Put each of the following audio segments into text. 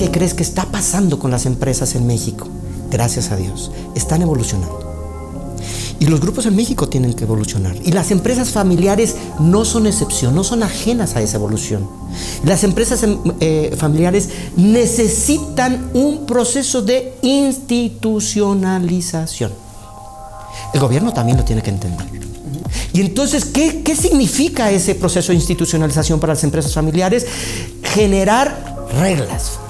¿qué crees que está pasando con las empresas en México? Gracias a Dios, están evolucionando. Y los grupos en México tienen que evolucionar. Y las empresas familiares no son excepción, no son ajenas a esa evolución. Las empresas familiares necesitan un proceso de institucionalización. El gobierno también lo tiene que entender. Y entonces, ¿qué significa ese proceso de institucionalización para las empresas familiares? Generar reglas.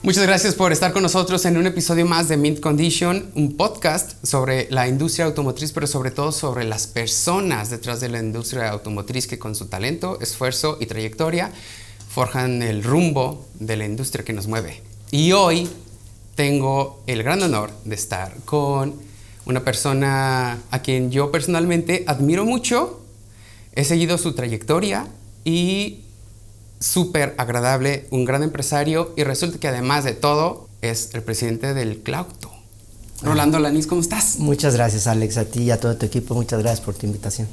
Muchas gracias por estar con nosotros en un episodio más de Mint Condition, un podcast sobre la industria automotriz, pero sobre todo sobre las personas detrás de la industria automotriz que con su talento, esfuerzo y trayectoria forjan el rumbo de la industria que nos mueve. Y hoy tengo el gran honor de estar con una persona a quien yo personalmente admiro mucho, he seguido su trayectoria y súper agradable, un gran empresario, y resulta que además de todo es el presidente del Clauto. Rolando Alanis, ¿cómo estás? Muchas gracias, Alex, a ti y a todo tu equipo. Muchas gracias por tu invitación.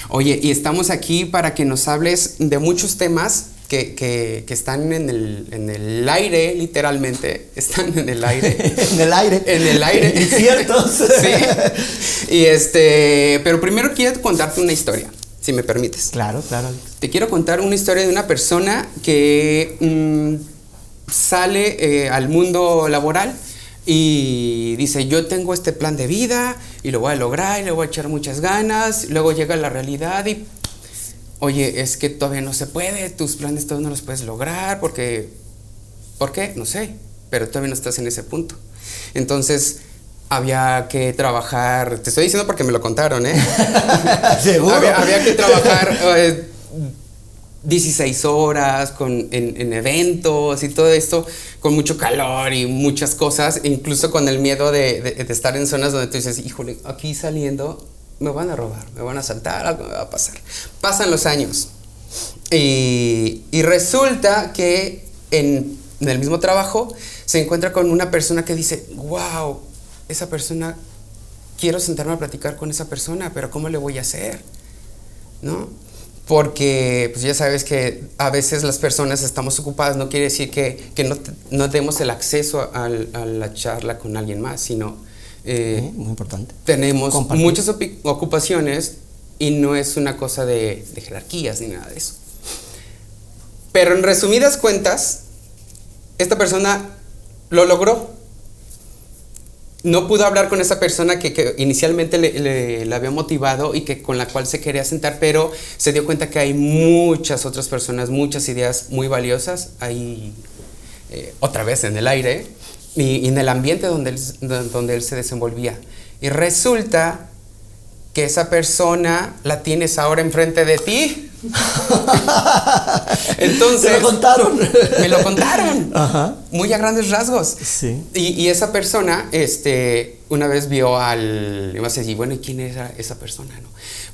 Oye, y estamos aquí para que nos hables de muchos temas que están en el aire, literalmente. Están en el aire. En el aire. En el aire. Inciertos. Sí. Y pero primero quiero contarte una historia, si me permites. Claro, claro. Te quiero contar una historia de una persona que sale al mundo laboral y dice, yo tengo este plan de vida y lo voy a lograr y le voy a echar muchas ganas. Luego llega la realidad y, oye, es que todavía no se puede, tus planes todavía no los puedes lograr porque, ¿por qué? No sé, pero todavía no estás en ese punto. Entonces había que trabajar, te estoy diciendo porque me lo contaron, ¿eh? ¿Seguro? Había que trabajar 16 horas en eventos y todo esto, con mucho calor y muchas cosas, incluso con el miedo de estar en zonas donde tú dices, híjole, aquí saliendo me van a robar, me van a asaltar, algo me va a pasar. Pasan los años y resulta que en el mismo trabajo se encuentra con una persona que dice, wow, esa persona, quiero sentarme a platicar con esa persona, pero ¿cómo le voy a hacer? ¿No? Porque pues ya sabes que a veces las personas estamos ocupadas, no quiere decir que no demos el acceso a la charla con alguien más, sino muy importante. Tenemos compartir muchas ocupaciones y no es una cosa de jerarquías ni nada de eso. Pero en resumidas cuentas, esta persona lo logró. No pudo hablar con esa persona que inicialmente le había motivado y con la cual se quería sentar, pero se dio cuenta que hay muchas otras personas, muchas ideas muy valiosas ahí, otra vez en el aire y en el ambiente donde él se desenvolvía. Y resulta que esa persona la tienes ahora enfrente de ti. Entonces, ¿te lo contaron? Me lo contaron. Ajá. Muy a grandes rasgos. Sí. Y esa persona, una vez vio y me dice, bueno, ¿y quién era esa persona? ¿No?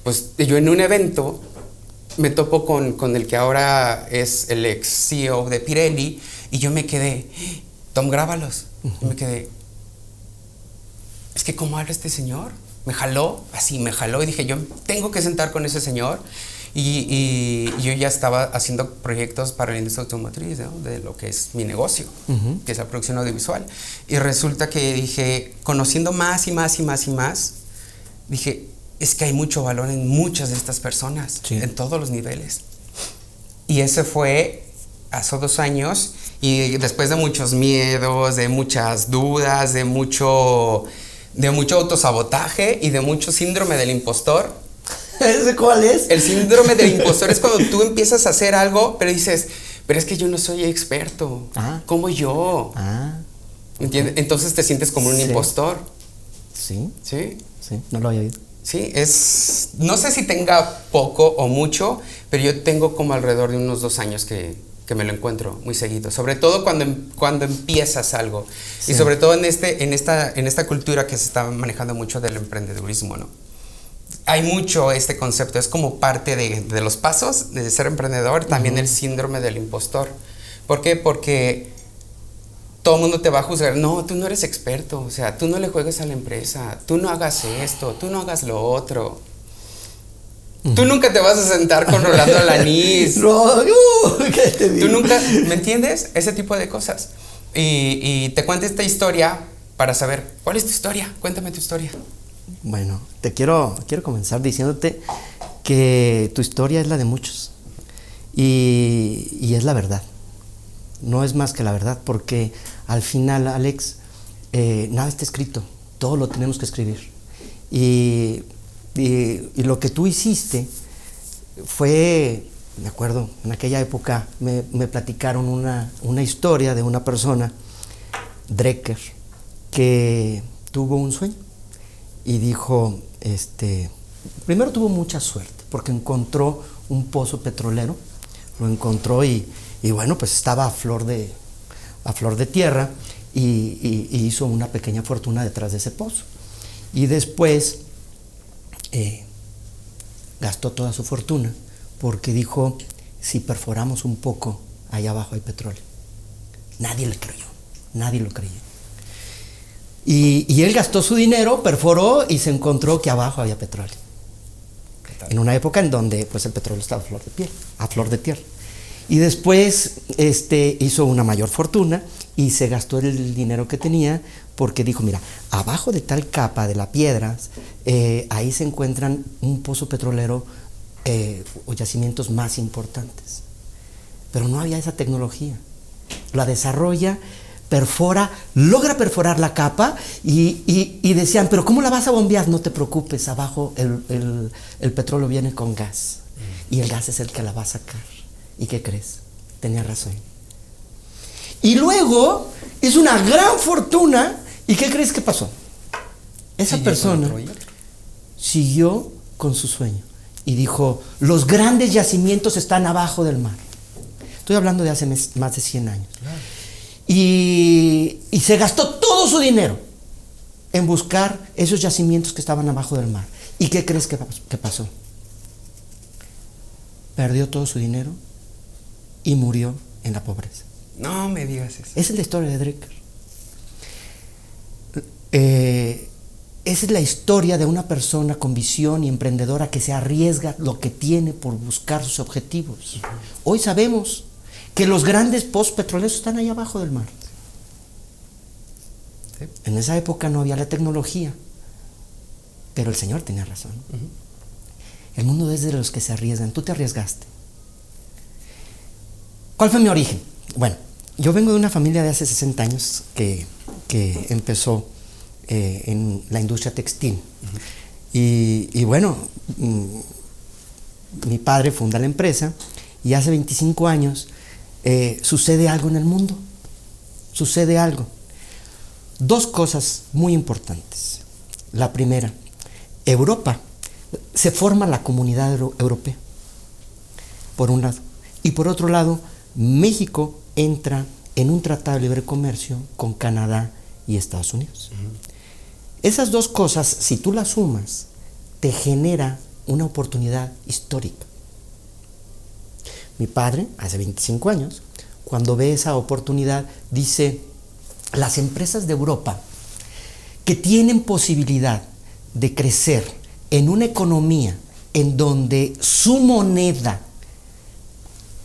Pues yo en un evento me topo con el que ahora es el ex CEO de Pirelli y yo me quedé, Tom, grábalos. Uh-huh. Y me quedé, es que ¿cómo habla este señor? Me jaló y dije, yo tengo que sentar con ese señor. Y yo ya estaba haciendo proyectos para la industria automotriz, ¿no? De lo que es mi negocio, uh-huh, que es la producción audiovisual. Y resulta que dije, conociendo más y más, dije, es que hay mucho valor en muchas de estas personas, sí, en todos los niveles. Y ese fue hace 2 años, y después de muchos miedos, de muchas dudas, de mucho autosabotaje y de mucho síndrome del impostor. ¿Ese cuál es? El síndrome del impostor es cuando tú empiezas a hacer algo, pero dices, pero es que yo no soy experto. ¿Cómo yo? ¿Entiendes? Entonces te sientes como un impostor. Sí. ¿Sí? Sí, no lo había oído. Sí, no sé si tenga poco o mucho, pero yo tengo como alrededor de unos 2 años que me lo encuentro muy seguido. Sobre todo cuando empiezas algo. Sí. Y sobre todo en esta cultura que se está manejando mucho del emprendedurismo, ¿no? Hay mucho este concepto, es como parte de los pasos de ser emprendedor, también, uh-huh, el síndrome del impostor. ¿Por qué? Porque todo el mundo te va a juzgar. No, tú no eres experto, o sea, tú no le juegues a la empresa, tú no hagas esto, tú no hagas lo otro. Tú nunca te vas a sentar con Rolando Alanís. No, ¿qué te digo? Tú nunca, ¿me entiendes? Ese tipo de cosas. Y te cuento esta historia para saber, ¿cuál es tu historia? Cuéntame tu historia. Bueno, quiero comenzar diciéndote que tu historia es la de muchos. Y es la verdad. No es más que la verdad, porque al final, Alex, nada está escrito, todo lo tenemos que escribir. Y lo que tú hiciste fue, me acuerdo, en aquella época me platicaron una historia de una persona, Drecker, que tuvo un sueño y dijo, primero tuvo mucha suerte, porque encontró un pozo petrolero, lo encontró y bueno, pues estaba a flor de tierra y hizo una pequeña fortuna detrás de ese pozo. Y después gastó toda su fortuna porque dijo, si perforamos un poco, allá abajo hay petróleo. Nadie le creyó, nadie lo creyó. Y él gastó su dinero, perforó y se encontró que abajo había petróleo. En una época en donde pues el petróleo estaba a flor de tierra. Y después hizo una mayor fortuna y se gastó el dinero que tenía porque dijo, mira, abajo de tal capa de las piedras, ahí se encuentran un pozo petrolero o yacimientos más importantes. Pero no había esa tecnología. La desarrolla, logra perforar la capa y decían, pero ¿cómo la vas a bombear? No te preocupes, abajo el petróleo viene con gas y el gas es el que la va a sacar. ¿Y qué crees? Tenía razón. Y luego hizo una gran fortuna. ¿Y qué crees que pasó? Esa persona siguió con su sueño y dijo, los grandes yacimientos están abajo del mar. Estoy hablando de hace más de 100 años. Claro. Y se gastó todo su dinero en buscar esos yacimientos que estaban abajo del mar. ¿Y qué crees que pasó? Perdió todo su dinero y murió en la pobreza. No me digas eso. Esa es la historia de Drecker. Esa es la historia de una persona con visión y emprendedora que se arriesga lo que tiene por buscar sus objetivos. Hoy sabemos que los grandes pozos petroleros están ahí abajo del mar. Sí. En esa época no había la tecnología, pero el Señor tenía razón. El mundo es de los que se arriesgan. Tú te arriesgaste. ¿Cuál fue mi origen? Bueno, yo vengo de una familia de hace 60 años que empezó en la industria textil. Y bueno, mi padre funda la empresa y hace 25 años sucede algo en el mundo. Sucede algo. Dos cosas muy importantes. La primera, Europa, se forma la comunidad europea, por un lado. Y por otro lado, México entra en un tratado de libre comercio con Canadá y Estados Unidos. Esas dos cosas, si tú las sumas, te genera una oportunidad histórica. Mi padre, hace 25 años, cuando ve esa oportunidad, dice, las empresas de Europa que tienen posibilidad de crecer en una economía en donde su moneda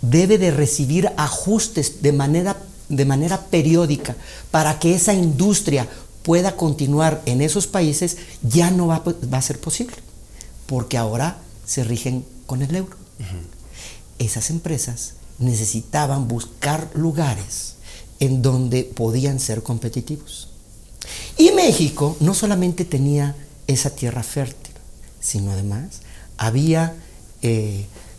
debe de recibir ajustes de manera periódica para que esa industria pueda continuar en esos países, ya no va a ser posible, porque ahora se rigen con el euro. Esas empresas necesitaban buscar lugares en donde podían ser competitivos. Y México no solamente tenía esa tierra fértil, sino además había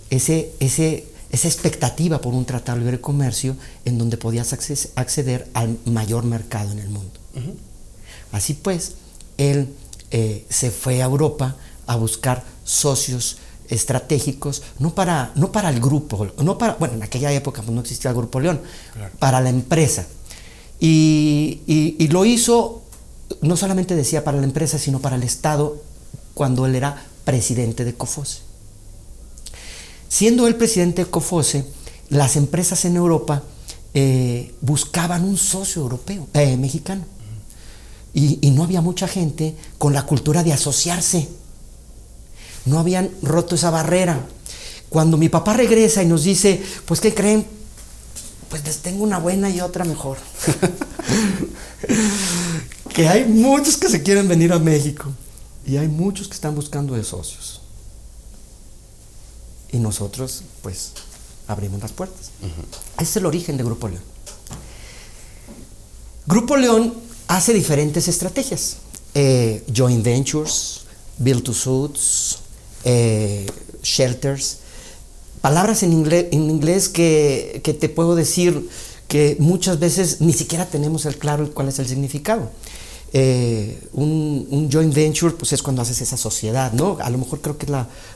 esa expectativa por un tratado de libre comercio en donde podías acceder al mayor mercado en el mundo. Así pues, él se fue a Europa a buscar socios estratégicos, no para el grupo, bueno, en aquella época pues no existía el Grupo León, claro, para la empresa. Y lo hizo, no solamente decía para la empresa, sino para el Estado, cuando él era presidente de COFOSE. Siendo él presidente de COFOSE, las empresas en Europa buscaban un socio europeo, mexicano. Y no había mucha gente con la cultura de asociarse. No habían roto esa barrera. Cuando mi papá regresa y nos dice, pues, ¿qué creen? Pues les tengo una buena y otra mejor. Que hay muchos que se quieren venir a México y hay muchos que están buscando de socios. Y nosotros, pues, abrimos las puertas. Ese es el origen de Grupo León. Grupo León hace diferentes estrategias. Joint ventures, build to suits, shelters. Palabras en inglés que te puedo decir que muchas veces ni siquiera tenemos claro cuál es el significado. Un joint venture, pues es cuando haces esa sociedad, ¿no? A lo mejor creo que es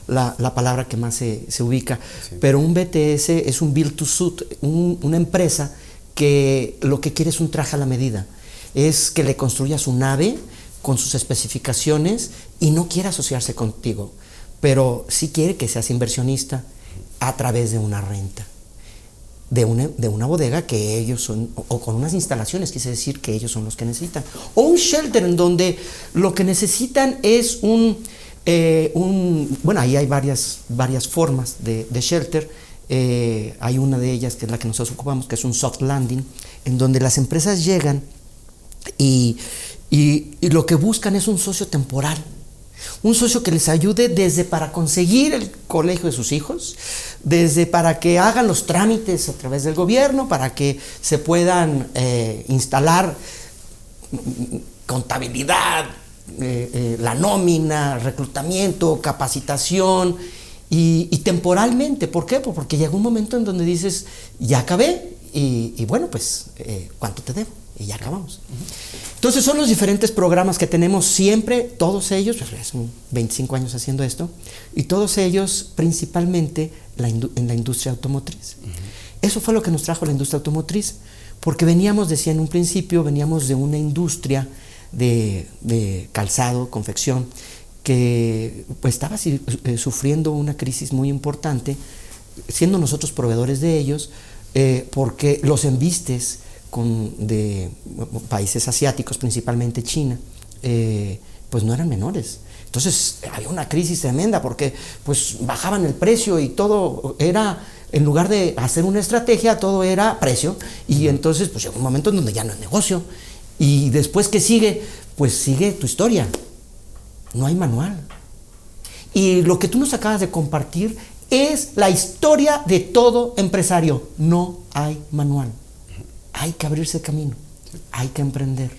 la palabra que más se ubica. Sí. Pero un BTS es un build to suit, una empresa que lo que quiere es un traje a la medida. Es que le construya su nave con sus especificaciones y no quiere asociarse contigo, pero sí quiere que seas inversionista a través de una renta. De una bodega que ellos son, o con unas instalaciones, quise decir que ellos son los que necesitan. O un shelter en donde lo que necesitan es bueno, ahí hay varias formas de shelter. Hay una de ellas que es la que nosotros ocupamos, que es un soft landing, en donde las empresas llegan y lo que buscan es un socio temporal. Un socio que les ayude desde para conseguir el colegio de sus hijos, desde para que hagan los trámites a través del gobierno, para que se puedan instalar contabilidad, la nómina, reclutamiento, capacitación y temporalmente. ¿Por qué? Pues porque llega un momento en donde dices, ya acabé y bueno, pues, ¿cuánto te debo? Y ya acabamos. Entonces son los diferentes programas que tenemos siempre, todos ellos, son 25 años haciendo esto, y todos ellos principalmente en la industria automotriz. Eso fue lo que nos trajo la industria automotriz, porque decía en un principio, veníamos de una industria de calzado, confección, que pues estaba sufriendo una crisis muy importante, siendo nosotros proveedores de ellos, porque los embistes de países asiáticos, principalmente China, pues no eran menores. Entonces había una crisis tremenda porque pues bajaban el precio y todo era, en lugar de hacer una estrategia, todo era precio, y entonces pues llegó un momento en donde ya no es negocio. Y después, ¿qué sigue? Pues sigue tu historia. No hay manual. Y lo que tú nos acabas de compartir es la historia de todo empresario. No hay manual. Hay que abrirse camino, hay que emprender.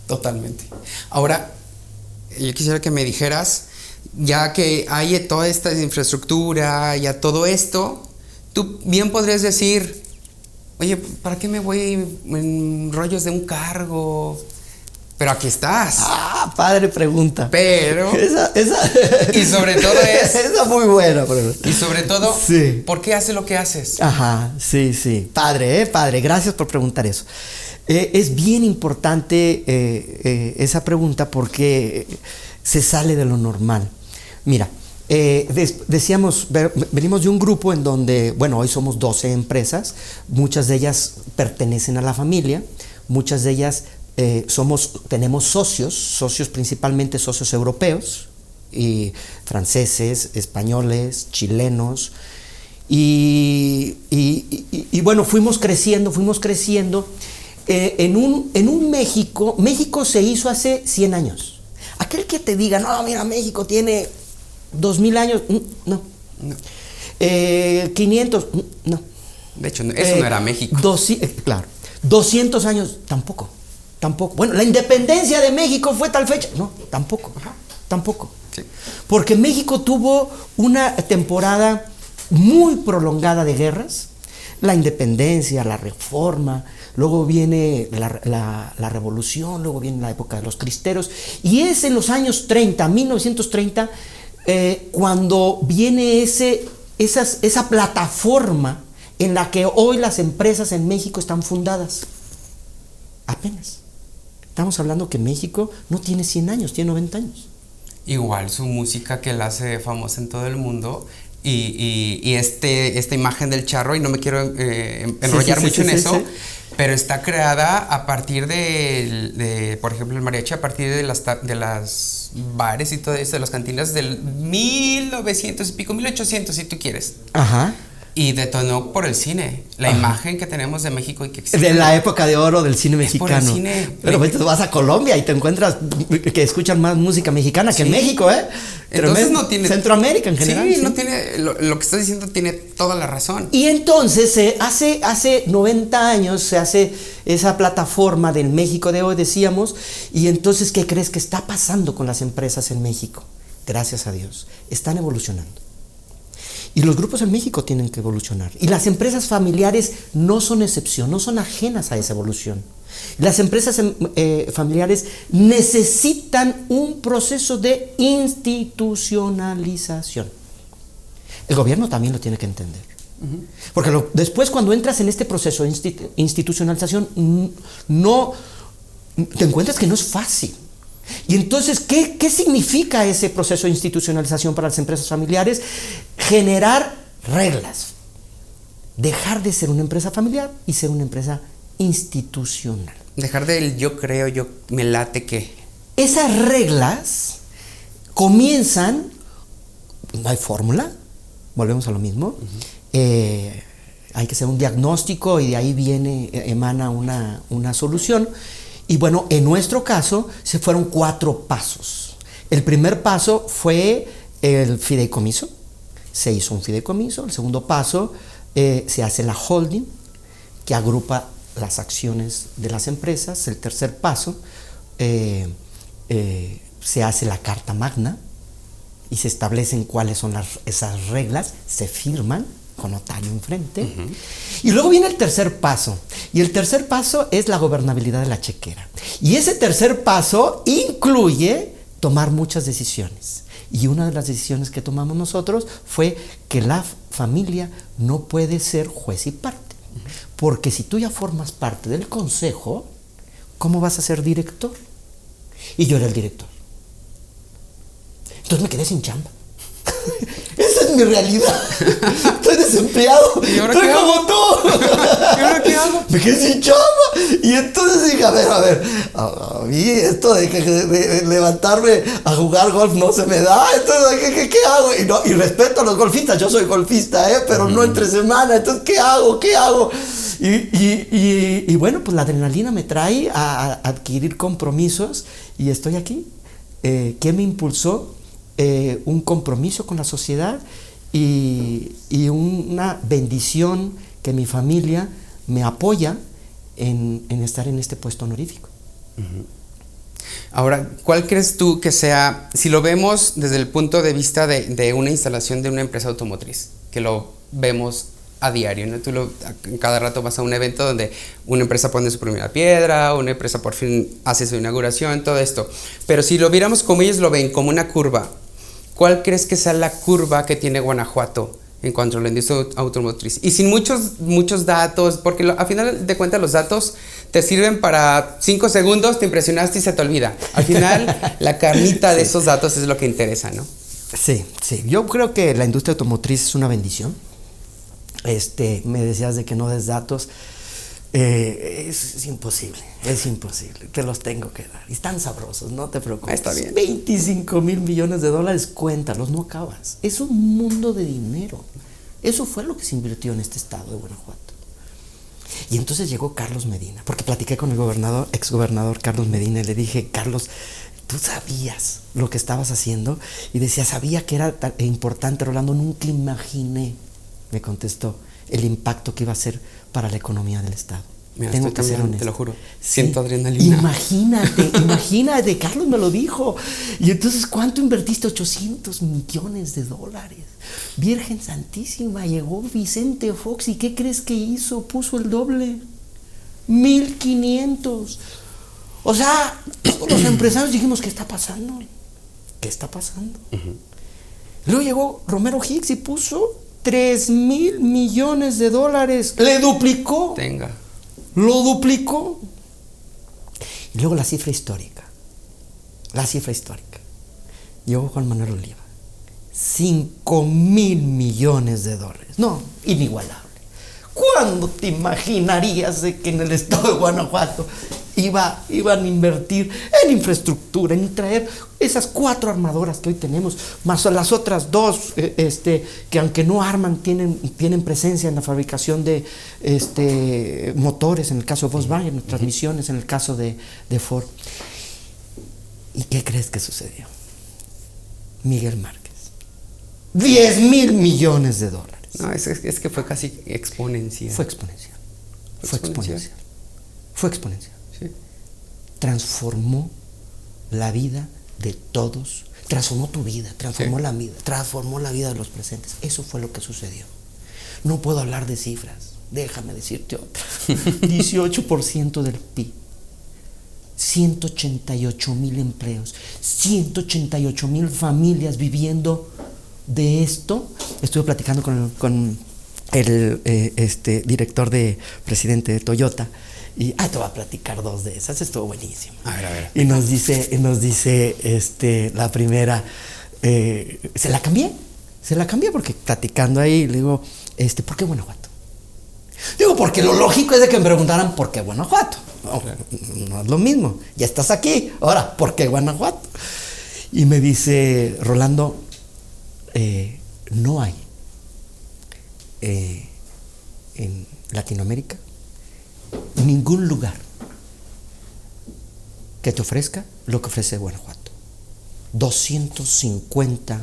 Totalmente. Ahora, yo quisiera que me dijeras, ya que hay toda esta infraestructura, ya todo esto, tú bien podrías decir, oye, ¿para qué me voy en rollos de un cargo? Pero aquí estás. Ah, padre pregunta. Pero esa y sobre todo esa muy buena pregunta. Y sobre todo, sí. ¿Por qué haces lo que haces? Ajá, sí. Padre, gracias por preguntar eso. Es bien importante esa pregunta porque se sale de lo normal. Mira, decíamos, venimos de un grupo en donde, bueno, hoy somos 12 empresas, muchas de ellas pertenecen a la familia, muchas de ellas tenemos socios principalmente socios europeos, y franceses, españoles, chilenos, y bueno, fuimos creciendo. En un México se hizo hace 100 años. Aquel que te diga, no, mira, México tiene 2000 años, no. 500, no. De hecho, eso no era México. Claro. 200 años, tampoco. Bueno, la independencia de México fue tal fecha. No, tampoco. Sí. Porque México tuvo una temporada muy prolongada de guerras. La independencia, la reforma, luego viene la revolución, luego viene la época de los cristeros. Y es en los años 30, 1930, cuando viene esa plataforma en la que hoy las empresas en México están fundadas. Apenas. Estamos hablando que México no tiene 100 años, tiene 90 años. Igual su música, que la hace famosa en todo el mundo, y esta imagen del charro, y no me quiero enrollar mucho en eso, pero está creada a partir de, por ejemplo, el mariachi, a partir de las bares y todo eso, de las cantinas del 1900 y pico, 1800 si tú quieres. Ajá. Y detonó por el cine, la imagen que tenemos de México y que existe. De la época de oro del cine mexicano. Por el cine. Pero tú vas a Colombia y te encuentras que escuchan más música mexicana que en México, ¿eh? Entonces no tiene... Centroamérica en general. Sí, no tiene... Lo que estás diciendo tiene toda la razón. Y entonces, hace 90 años se hace esa plataforma del México de hoy, decíamos, y entonces, ¿qué crees que está pasando con las empresas en México? Gracias a Dios, están evolucionando. Y los grupos en México tienen que evolucionar. Y las empresas familiares no son excepción, no son ajenas a esa evolución. Las empresas familiares necesitan un proceso de institucionalización. El gobierno también lo tiene que entender. Porque después, cuando entras en este proceso de institucionalización, no te encuentras que no es fácil. Y entonces, ¿qué significa ese proceso de institucionalización para las empresas familiares? Generar reglas. Dejar de ser una empresa familiar y ser una empresa institucional. Dejar del yo creo, yo me late que. Esas reglas comienzan, no hay fórmula, volvemos a lo mismo. Hay que hacer un diagnóstico y de ahí emana una solución. Y bueno, en nuestro caso se fueron 4 pasos. El primer paso fue el fideicomiso. Se hizo un fideicomiso. El segundo paso, se hace la holding, que agrupa las acciones de las empresas. El tercer paso, se hace la carta magna y se establecen cuáles son esas reglas, se firman con notario enfrente. Y luego viene el tercer paso. Y el tercer paso es la gobernabilidad de la chequera. Y ese tercer paso incluye tomar muchas decisiones. Y una de las decisiones que tomamos nosotros fue que la familia no puede ser juez y parte. Porque si tú ya formas parte del consejo, ¿cómo vas a ser director? Y yo era el director. Entonces me quedé sin chamba. Esa es mi realidad. Estoy desempleado. ¿Y ahora estoy qué como hago? tú. ¿Y ahora qué hago? Me quedé sin chamba. Y entonces dije, a ver, a mí esto de levantarme a jugar golf no se me da. Entonces, ¿qué hago? Y respeto a los golfistas, yo soy golfista, pero no entre semana. Entonces, ¿qué hago? Y bueno, pues la adrenalina me trae a adquirir compromisos y estoy aquí. ¿Qué me impulsó? Un compromiso con la sociedad y una bendición que mi familia me apoya en estar en este puesto honorífico. Ahora, ¿cuál crees tú que sea, si lo vemos desde el punto de vista de una instalación de una empresa automotriz, que lo vemos a diario, ¿no? Cada rato vas a un evento donde una empresa pone su primera piedra, una empresa por fin hace su inauguración, todo esto. Pero si lo viéramos como ellos lo ven, como una curva, ¿cuál crees que sea la curva que tiene Guanajuato en cuanto a la industria automotriz? Y sin muchos datos, porque a final de cuentas los datos te sirven para 5 segundos, te impresionaste y se te olvida. Al final, la carnita de esos datos es lo que interesa, ¿no? Sí. Yo creo que la industria automotriz es una bendición. Me decías de que no des datos. Es imposible, te los tengo que dar. Y están sabrosos, no te preocupes. Está bien. 25 mil millones de dólares, cuéntalos, no acabas. Es un mundo de dinero. Eso fue lo que se invirtió en este estado de Guanajuato. Y entonces llegó Carlos Medina, porque platiqué con el exgobernador Carlos Medina, y le dije, Carlos, ¿tú sabías lo que estabas haciendo? Y decía, sabía que era tan importante, Rolando, nunca imaginé, me contestó, el impacto que iba a ser para la economía del estado. Mira, tengo que ser honesto. Te lo juro. Sí. Siento adrenalina. Imagínate, Carlos me lo dijo. Y entonces, ¿cuánto invertiste? 800 millones de dólares. Virgen Santísima, llegó Vicente Fox y ¿qué crees que hizo? Puso el doble. 1,500. O sea, todos los empresarios dijimos, ¿qué está pasando? ¿Qué está pasando? Luego llegó Romero Hicks y puso 3,000 millones de dólares. Le duplicó. Lo duplicó. Y luego la cifra histórica. Llegó Juan Manuel Oliva. $5,000 millones. No, inigualable. ¿Cuándo te imaginarías de que en el estado de Guanajuato iban a invertir en infraestructura, en traer esas 4 armadoras que hoy tenemos, más las otras 2 que aunque no arman, tienen presencia en la fabricación de motores, en el caso de Volkswagen, transmisiones en el caso de Ford? ¿Y qué crees que sucedió? Miguel Márquez. $10,000 millones. No, es que fue casi exponencial. Fue exponencial. Fue exponencial. Sí. Transformó la vida de todos. Transformó tu vida, transformó Sí. la vida, transformó la vida de los presentes. Eso fue lo que sucedió. No puedo hablar de cifras. Déjame decirte otra. 18% del PIB. 188,000 empleos. 188,000 familias viviendo de esto. Estuve platicando con el director presidente de Toyota, y te voy a platicar 2 de esas. Estuvo buenísimo. A ver. Y nos dice la primera, se la cambié porque platicando ahí le digo, ¿por qué Guanajuato? Digo, porque lo lógico es de que me preguntaran ¿por qué Guanajuato? No es lo mismo, ya estás aquí, ahora, ¿por qué Guanajuato? Y me dice, Rolando, no hay en Latinoamérica ningún lugar que te ofrezca lo que ofrece Guanajuato. 250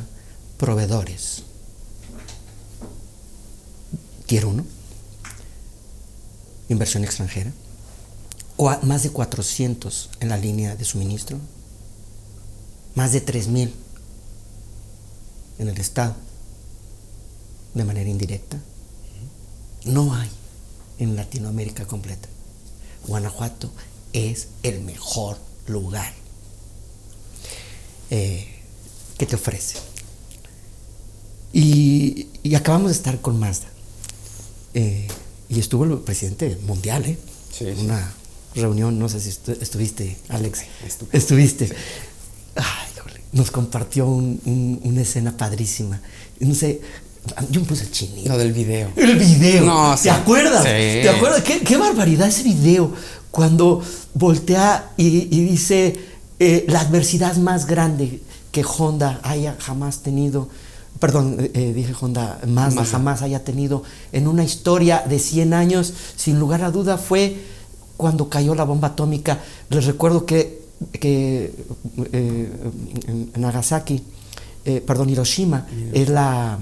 proveedores. Tier 1, inversión extranjera, más de 400 en la línea de suministro, más de 3,000 en el estado de manera indirecta. No hay en Latinoamérica completa. Guanajuato es el mejor lugar que te ofrece. Y acabamos de estar con Mazda, y estuvo el presidente mundial, Sí. Una reunión, no sé si estuviste, Alex. Estuviste. Sí. Ay, nos compartió una escena padrísima. No sé, yo me puse el chinito. Lo del video. El video. No, ¿Te sí. acuerdas? Sí. ¿Te acuerdas? ¿Qué barbaridad ese video? Cuando voltea y dice la adversidad más grande que Honda haya jamás tenido. Perdón, dije Honda, Mazda jamás haya tenido en una historia de 100 años, sin lugar a duda, fue cuando cayó la bomba atómica. Les recuerdo que en Nagasaki, Hiroshima, es la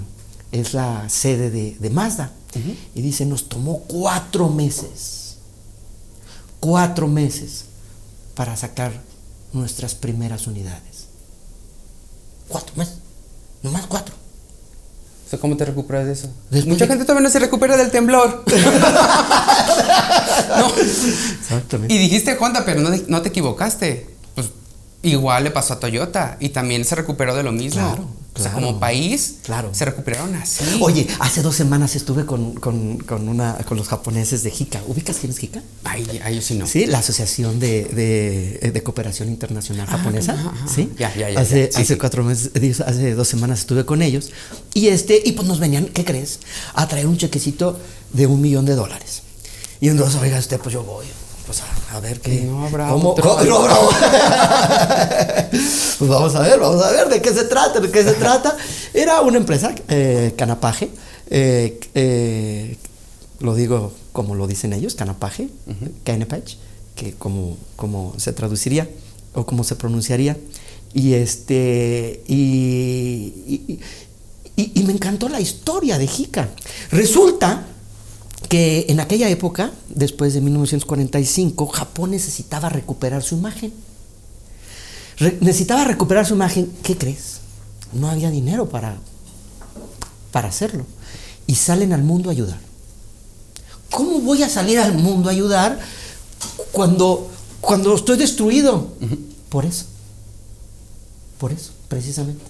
sede de Mazda. Uh-huh. Y dice, nos tomó 4 meses para sacar nuestras primeras unidades. 4 meses, nomás 4. O sea, ¿cómo te recuperas de eso? Mucha gente todavía no se recupera del temblor. No. Exactamente. Y dijiste Honda, pero no te equivocaste. Pues igual le pasó a Toyota y también se recuperó de lo mismo. Claro. O sea, como país, claro, se recuperaron así. Oye, hace 2 semanas estuve con los japoneses de JICA. ¿Ubicas quién es JICA? Ay, yo sí no. Sí, la Asociación de Cooperación Internacional Japonesa. Sí. Ya. Hace 4 meses, hace 2 semanas estuve con ellos. Y pues nos venían, ¿qué crees? A traer un chequecito de $1 millón. Y entonces, oiga, pues yo voy. Pues a ver qué. No habrá. ¿Cómo? Pues vamos a ver de qué se trata. Era una empresa, Canapaje, lo digo como lo dicen ellos, Canapaje, uh-huh. Canapage, que como se traduciría o como se pronunciaría. Y me encantó la historia de JICA. Resulta que en aquella época, después de 1945, Japón necesitaba recuperar su imagen. ¿Qué crees? No había dinero para hacerlo. Y salen al mundo a ayudar. ¿Cómo voy a salir al mundo a ayudar cuando estoy destruido? Uh-huh. Por eso, precisamente.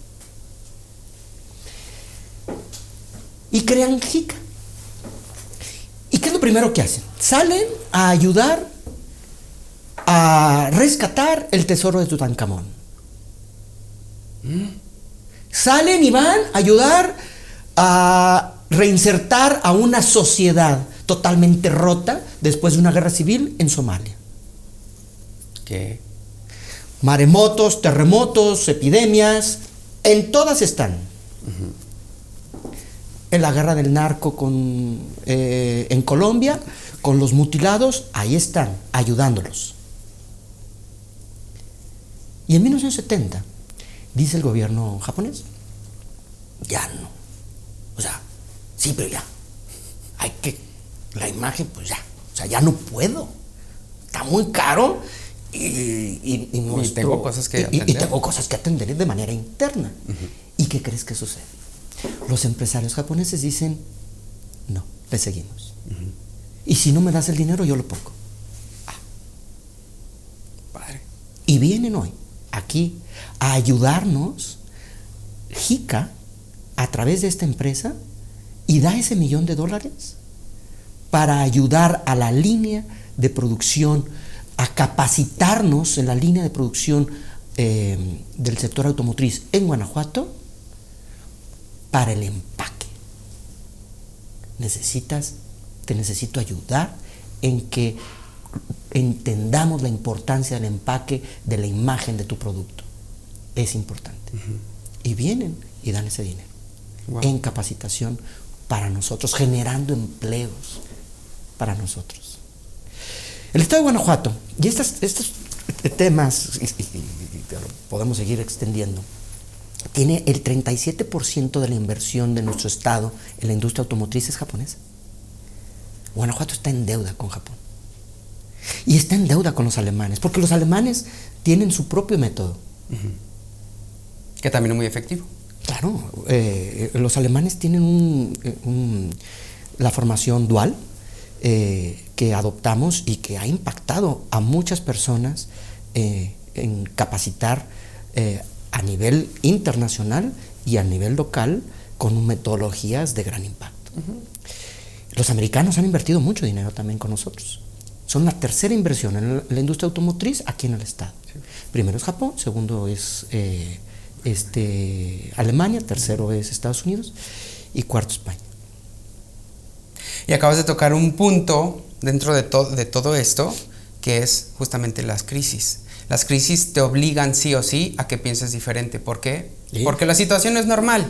Y crean JICA. ¿Y qué es lo primero que hacen? Salen a ayudar a rescatar el tesoro de Tutankamón. salen y van a ayudar a reinsertar a una sociedad totalmente rota después de una guerra civil en Somalia. ¿Qué? Maremotos, terremotos, epidemias, en todas están. En la guerra del narco en Colombia, con los mutilados, ahí están, ayudándolos. Y en 1970, dice el gobierno japonés, ya no. O sea, sí, pero ya. Hay que, la imagen, pues ya. O sea, ya no puedo. Está muy caro y tengo cosas que atender. Y tengo cosas que atender de manera interna. ¿Y qué crees que sucede? Los empresarios japoneses dicen, no, le seguimos. Y si no me das el dinero, yo lo pongo. Padre. Y vienen hoy aquí a ayudarnos, JICA, a través de esta empresa, y da ese $1,000,000 para ayudar a la línea de producción, a capacitarnos en la línea de producción del sector automotriz en Guanajuato para el empaque. Te necesito ayudar en que entendamos la importancia del empaque, de la imagen de tu producto. Es importante. Y vienen y dan ese dinero en capacitación para nosotros, generando empleos para nosotros. El estado de Guanajuato, y estos temas, y podemos seguir extendiendo, tiene el 37% de la inversión de nuestro estado en la industria automotriz es japonesa. Guanajuato está en deuda con Japón. Y está en deuda con los alemanes, porque los alemanes tienen su propio método. Que también es muy efectivo. Claro, los alemanes tienen la formación dual que adoptamos y que ha impactado a muchas personas en capacitar a nivel internacional y a nivel local con metodologías de gran impacto. Los americanos han invertido mucho dinero también con nosotros. Son la tercera inversión en la industria automotriz aquí en el estado. Sí. Primero es Japón, segundo es Alemania, tercero es Estados Unidos y cuarto España. Y acabas de tocar un punto dentro de todo esto, que es justamente las crisis. Las crisis te obligan sí o sí a que pienses diferente. ¿Por qué? ¿Sí? Porque la situación no es normal.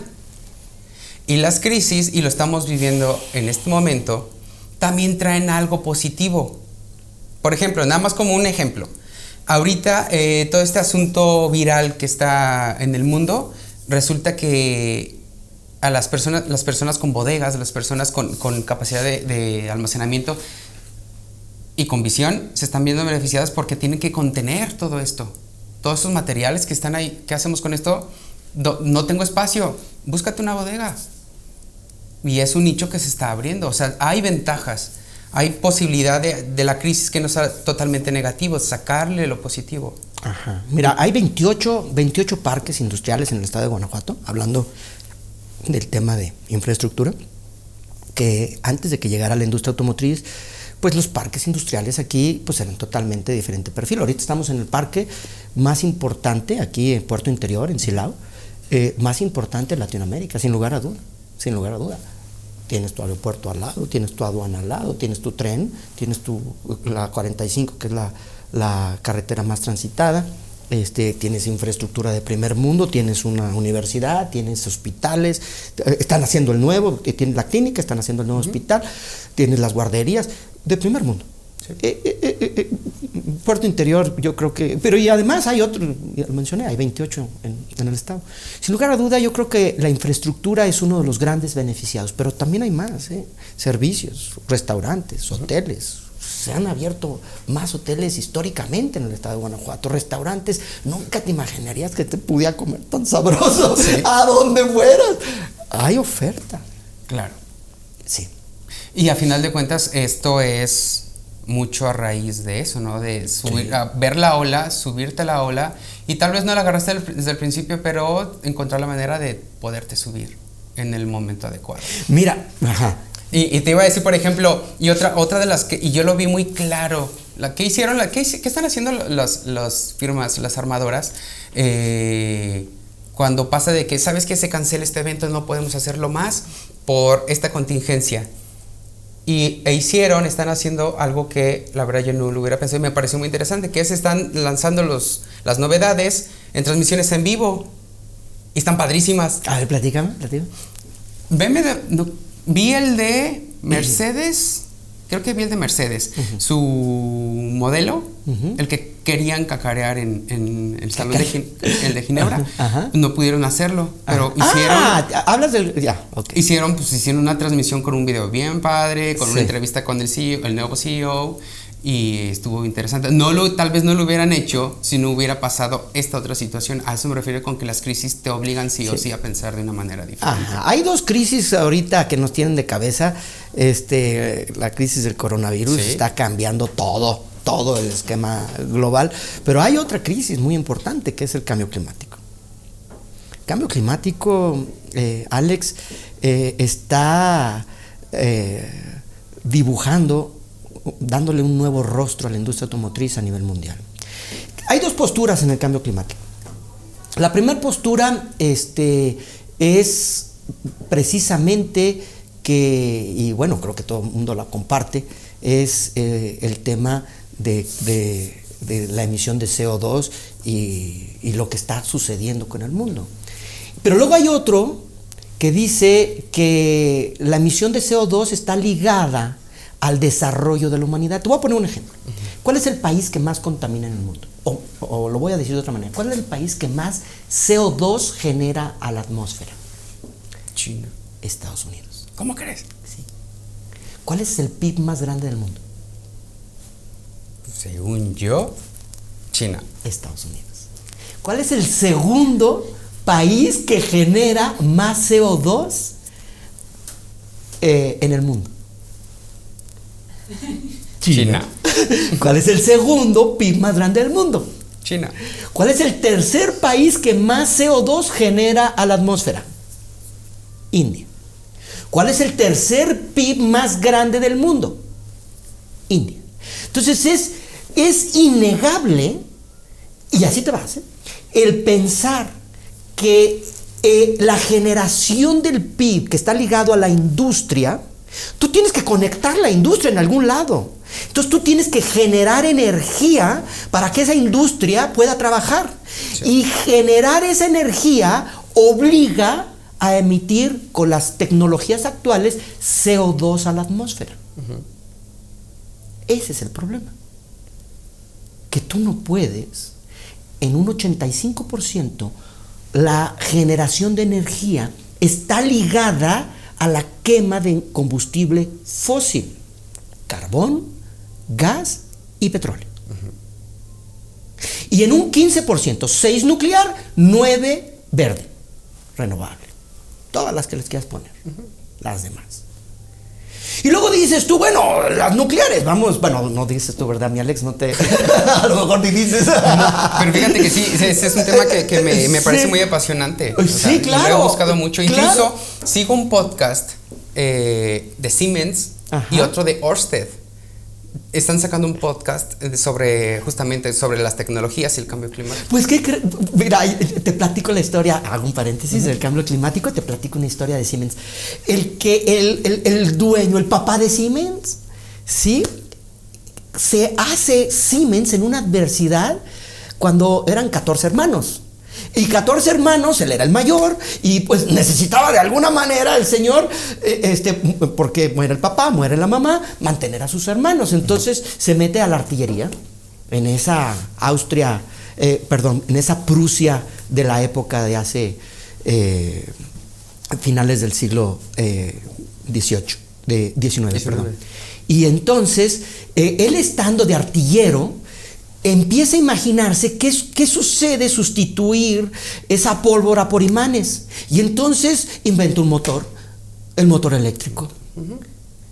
Y las crisis, y lo estamos viviendo en este momento, también traen algo positivo. Por ejemplo, nada más como un ejemplo. Ahorita todo este asunto viral que está en el mundo, resulta que a las personas con bodegas, las personas con capacidad de almacenamiento y con visión, se están viendo beneficiadas porque tienen que contener todo esto. Todos esos materiales que están ahí, ¿qué hacemos con esto? No tengo espacio, búscate una bodega. Y es un nicho que se está abriendo. O sea, hay ventajas. Hay posibilidad de la crisis que no sea totalmente negativo, sacarle lo positivo. Ajá. Mira, hay 28 parques industriales en el estado de Guanajuato, hablando del tema de infraestructura, que antes de que llegara la industria automotriz, pues los parques industriales aquí pues eran totalmente diferente perfil. Ahorita estamos en el parque más importante aquí en Puerto Interior, en Silao, más importante en Latinoamérica, sin lugar a duda. Tienes tu aeropuerto al lado, tienes tu aduana al lado, tienes tu tren, tienes la 45, que es la carretera más transitada, tienes infraestructura de primer mundo, tienes una universidad, tienes hospitales, están haciendo el nuevo, tienes la clínica, están haciendo el nuevo hospital, tienes las guarderías de primer mundo. Sí. Puerto Interior, yo creo que, pero y además hay otro, ya lo mencioné, hay 28 en el estado. Sin lugar a duda, yo creo que la infraestructura es uno de los grandes beneficiados, pero también hay más, servicios, restaurantes, hoteles. Se han abierto más hoteles históricamente en el estado de Guanajuato, restaurantes, nunca te imaginarías que te pudiera comer tan sabroso, sí, a donde fueras. Hay oferta. Claro. Sí. Y a final de cuentas, esto es mucho a raíz de eso, ¿no? De subir, sí, ver la ola, subirte a la ola, y tal vez no la agarraste desde el principio, pero encontrar la manera de poderte subir en el momento adecuado. Mira, ajá. Y te iba a decir, por ejemplo, y otra de las que, y yo lo vi muy claro, ¿qué están haciendo las firmas, las armadoras? cuando pasa de que, ¿sabes qué? Se cancela este evento, no podemos hacerlo más por esta contingencia. Están haciendo algo que la verdad yo no lo hubiera pensado y me pareció muy interesante, que es están lanzando las novedades en transmisiones en vivo y están padrísimas. A ver, platícame. Vi el de Mercedes, creo que vi el de Mercedes, su modelo, el que querían cacarear en el salón el de Ginebra. No pudieron hacerlo, pero hablas del... Ya, okay. Hicieron una transmisión con un video bien padre, con una entrevista con el CEO, el nuevo CEO, y estuvo interesante. Tal vez no lo hubieran hecho si no hubiera pasado esta otra situación. A eso me refiero con que las crisis te obligan sí o sí a pensar de una manera diferente. Hay dos crisis ahorita que nos tienen de cabeza. La crisis del coronavirus está cambiando todo el esquema global, pero hay otra crisis muy importante que es el cambio climático. El cambio climático, Alex, está dándole un nuevo rostro a la industria automotriz a nivel mundial. Hay dos posturas en el cambio climático. La primera postura es precisamente y bueno, creo que todo el mundo la comparte, es el tema de la emisión de CO2 y lo que está sucediendo con el mundo. Pero luego hay otro que dice que la emisión de CO2 está ligada al desarrollo de la humanidad. Te voy a poner un ejemplo. ¿Cuál es el país que más contamina en el mundo? O lo voy a decir de otra manera. ¿Cuál es el país que más CO2 genera a la atmósfera? China. Estados Unidos. ¿Cómo crees? Sí. ¿Cuál es el PIB más grande del mundo? Según yo, China. Estados Unidos. ¿Cuál es el segundo país que genera más CO2 en el mundo? China. ¿Cuál es el segundo PIB más grande del mundo? China. ¿Cuál es el tercer país que más CO2 genera a la atmósfera? India. ¿Cuál es el tercer PIB más grande del mundo? India. Entonces es innegable, y así te vas, el pensar que la generación del PIB que está ligado a la industria, tú tienes que conectar la industria en algún lado. Entonces tú tienes que generar energía para que esa industria pueda trabajar. Sí. Y generar esa energía obliga a emitir con las tecnologías actuales CO2 a la atmósfera. Ese es el problema. Que tú no puedes, en un 85%, la generación de energía está ligada a la quema de combustible fósil, carbón, gas y petróleo. Y en un 15%, 6 nuclear, 9 verde, renovable. Todas las que les quieras poner, las demás. Y luego dices tú, bueno, las nucleares, vamos, bueno, no dices tú, ¿verdad, mi Alex? No te, a lo mejor ni dices. No, pero fíjate que sí, ese es un tema que me parece muy apasionante. Sí, claro. Lo he buscado mucho. Claro. Incluso sigo un podcast de Siemens y otro de Ørsted. Están sacando un podcast justamente sobre las tecnologías y el cambio climático. Pues mira, te platico la historia, hago un paréntesis del cambio climático, te platico una historia de Siemens. El dueño, el papá de Siemens, ¿sí? Se hace Siemens en una adversidad cuando eran 14 hermanos. Y 14 hermanos, él era el mayor, y pues necesitaba de alguna manera el señor, porque muere el papá, muere la mamá, mantener a sus hermanos. Entonces se mete a la artillería en esa en esa Prusia de la época de hace finales del siglo XIX. Y entonces, él estando de artillero, empieza a imaginarse qué sucede sustituir esa pólvora por imanes. Y entonces inventa un motor, el motor eléctrico.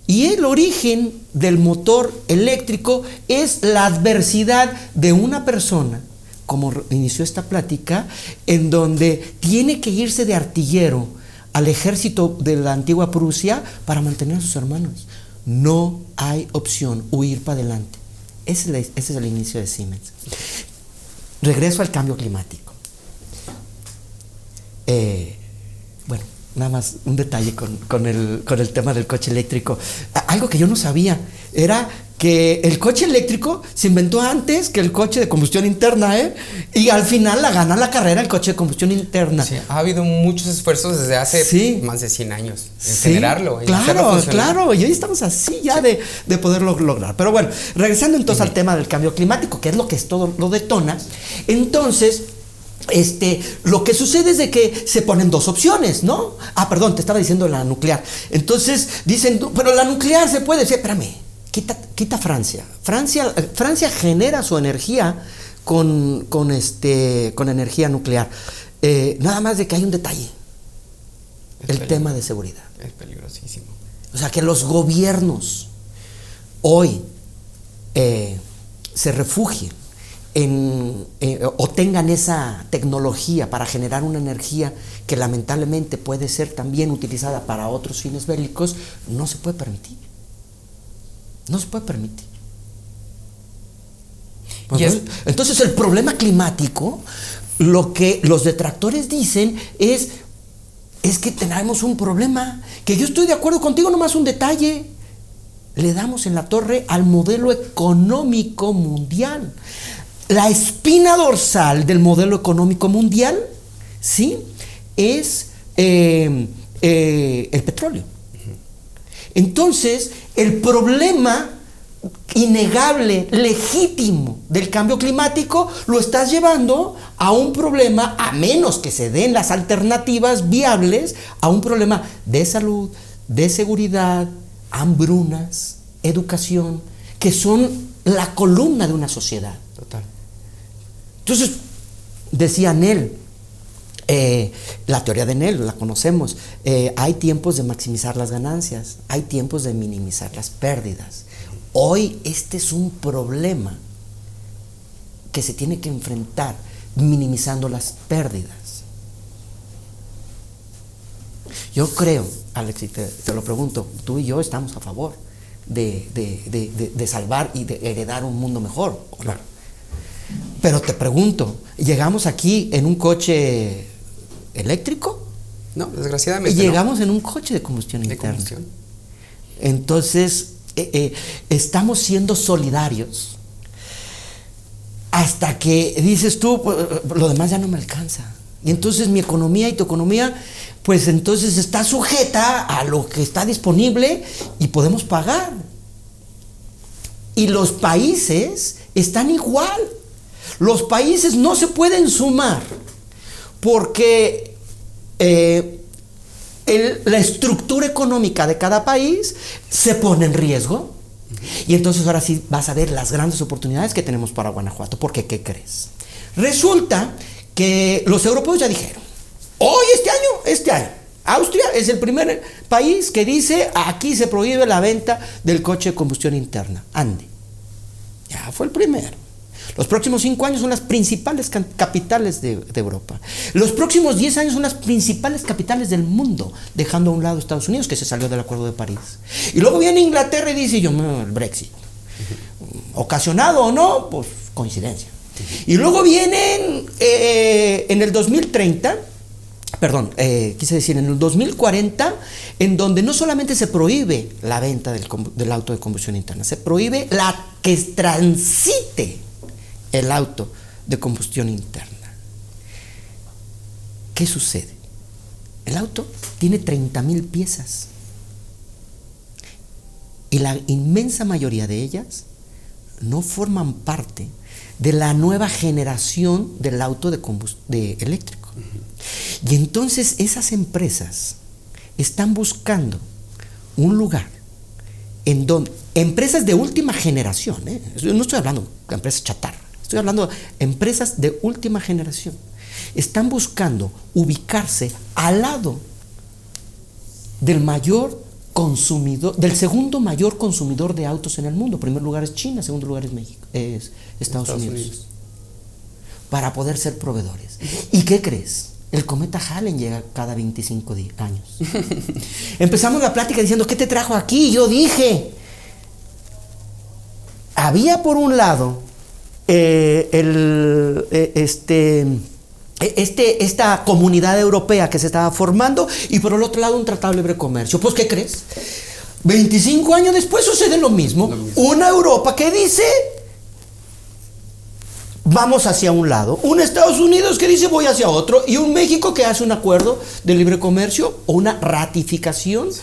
Y el origen del motor eléctrico es la adversidad de una persona, como inició esta plática, en donde tiene que irse de artillero al ejército de la antigua Prusia para mantener a sus hermanos. No hay opción, huir para adelante. Ese es el inicio de Siemens. Regreso al cambio climático. bueno, nada más un detalle con el tema del coche eléctrico. Algo que yo no sabía era que el coche eléctrico se inventó antes que el coche de combustión interna, y al final la gana la carrera el coche de combustión interna. Sí, ha habido muchos esfuerzos desde hace más de 100 años en generarlo. Claro, y hoy estamos así ya de poderlo lograr. Pero bueno, regresando entonces al tema del cambio climático, que es lo que es todo lo detona. Entonces, lo que sucede es de que se ponen dos opciones, ¿no? Perdón, te estaba diciendo la nuclear. Entonces dicen, pero la nuclear se puede decir, espérame, quita Francia. Francia genera su energía con energía nuclear. Nada más de que hay un detalle. El tema de seguridad. Es peligrosísimo. O sea, que los gobiernos hoy se refugien o tengan esa tecnología para generar una energía que lamentablemente puede ser también utilizada para otros fines bélicos, no se puede permitir. No se puede permitir. Entonces el problema climático, lo que los detractores dicen es que tenemos un problema, que yo estoy de acuerdo contigo, nomás un detalle: le damos en la torre al modelo económico mundial. La espina dorsal del modelo económico mundial, ¿sí?, es el petróleo. Entonces, el problema innegable, legítimo del cambio climático, lo estás llevando a un problema, a menos que se den las alternativas viables, a un problema de salud, de seguridad, hambrunas, educación, que son la columna de una sociedad. Total. Entonces, decía Nell, la teoría de Nell la conocemos, hay tiempos de maximizar las ganancias, hay tiempos de minimizar las pérdidas. Hoy este es un problema que se tiene que enfrentar minimizando las pérdidas. Yo creo, Alex, y te lo pregunto, tú y yo estamos a favor de salvar y de heredar un mundo mejor, ¿o no? Claro. Pero te pregunto, ¿llegamos aquí en un coche eléctrico? No, desgraciadamente y llegamos en un coche de combustión interna. Entonces, estamos siendo solidarios hasta que dices tú, pues, lo demás ya no me alcanza. Y entonces mi economía y tu economía, pues entonces está sujeta a lo que está disponible y podemos pagar. Y los países están igual. Los países no se pueden sumar porque la estructura económica de cada país se pone en riesgo. Y entonces ahora sí vas a ver las grandes oportunidades que tenemos para Guanajuato. Porque, ¿qué crees? Resulta que los europeos ya dijeron, hoy, este año, Austria es el primer país que dice, aquí se prohíbe la venta del coche de combustión interna. Ande. Ya fue el primero. Los próximos 5 años son las principales capitales de Europa. Los próximos 10 años son las principales capitales del mundo, dejando a un lado Estados Unidos, que se salió del Acuerdo de París. Y luego viene Inglaterra y dice, el Brexit. Ocasionado o no, pues coincidencia. Y luego vienen en el 2030, en el 2040, en donde no solamente se prohíbe la venta del auto de combustión interna, se prohíbe la que transite el auto de combustión interna. ¿Qué sucede? El auto tiene 30,000 piezas y la inmensa mayoría de ellas no forman parte de la nueva generación del auto de eléctrico. Y entonces esas empresas están buscando un lugar en donde, empresas de última generación, no estoy hablando de empresas chatarra, estoy hablando de empresas de última generación, están buscando ubicarse al lado del mayor consumidor, del segundo mayor consumidor de autos en el mundo. Primer lugar es China, segundo lugar es México, es Estados Unidos, para poder ser proveedores. ¿Y qué crees? El cometa Halley llega cada 25 años. Empezamos la plática diciendo, ¿qué te trajo aquí? Yo dije, había por un lado el esta comunidad europea que se estaba formando, y por el otro lado un tratado de libre comercio. Pues, ¿qué crees? 25 años después sucede lo mismo. Una Europa que dice, vamos hacia un lado. Un Estados Unidos que dice, voy hacia otro. Y un México que hace un acuerdo de libre comercio o una ratificación, sí,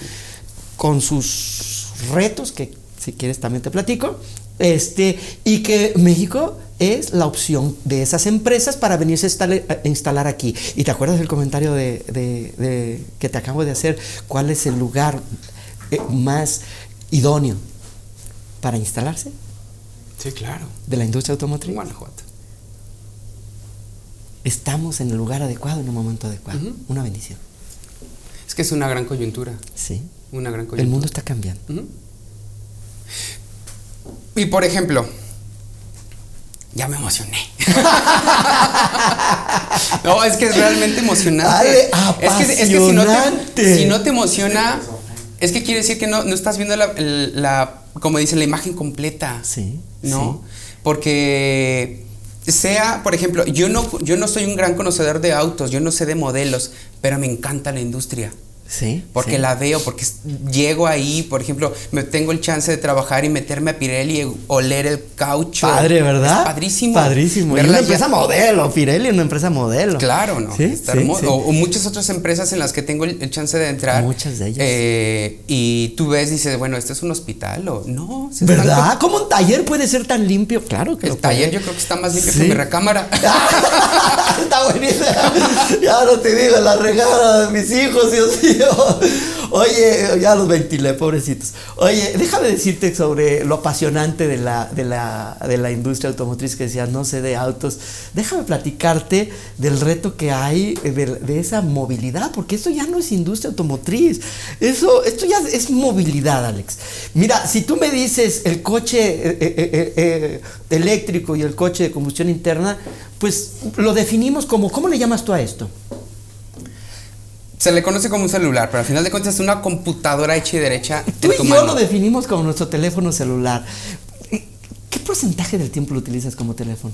con sus retos, que si quieres también te platico. Y que México es la opción de esas empresas para venirse a instalar aquí. ¿Y te acuerdas del comentario que te acabo de hacer? ¿Cuál es el lugar más idóneo para instalarse? Sí, claro. De la industria automotriz. Guanajuato. Estamos en el lugar adecuado, en el momento adecuado. Una bendición. Es que es una gran coyuntura. Sí. Una gran coyuntura. El mundo está cambiando. Y por ejemplo, ya me emocioné. No, es que es realmente emocionante. Dale, es que si no te emociona, es que quiere decir que no estás viendo como dicen, la imagen completa. Sí. ¿No? Sí. Porque por ejemplo, yo no soy un gran conocedor de autos, yo no sé de modelos, pero me encanta la industria. Sí. Porque la veo, porque llego ahí, por ejemplo, tengo el chance de trabajar y meterme a Pirelli y oler el caucho. Padre, ¿verdad? Es padrísimo. Padrísimo. Y una empresa modelo, Pirelli, una empresa modelo. Claro, ¿no? Sí, Está hermoso. Sí. O muchas otras empresas en las que tengo el chance de entrar. Muchas de ellas. Y tú ves y dices, bueno, ¿esto es un hospital o no? ¿Verdad? ¿Cómo un taller puede ser tan limpio? Claro que el taller yo creo que está más limpio, ¿sí?, que mi recámara. Está buenísimo. Ya no te digo, la recámara de mis hijos, Dios mío. Oye, ya los ventilé, pobrecitos. Oye, déjame decirte sobre lo apasionante de la industria automotriz, que decías, no sé de autos. Déjame platicarte del reto que hay de esa movilidad, porque esto ya no es industria automotriz. Esto ya es movilidad, Alex. Mira, si tú me dices el coche eléctrico y el coche de combustión interna, pues lo definimos como, ¿cómo le llamas tú a esto? Se le conoce como un celular, pero al final de cuentas es una computadora hecha y derecha. Tú y yo lo definimos como nuestro teléfono celular. ¿Qué porcentaje del tiempo lo utilizas como teléfono?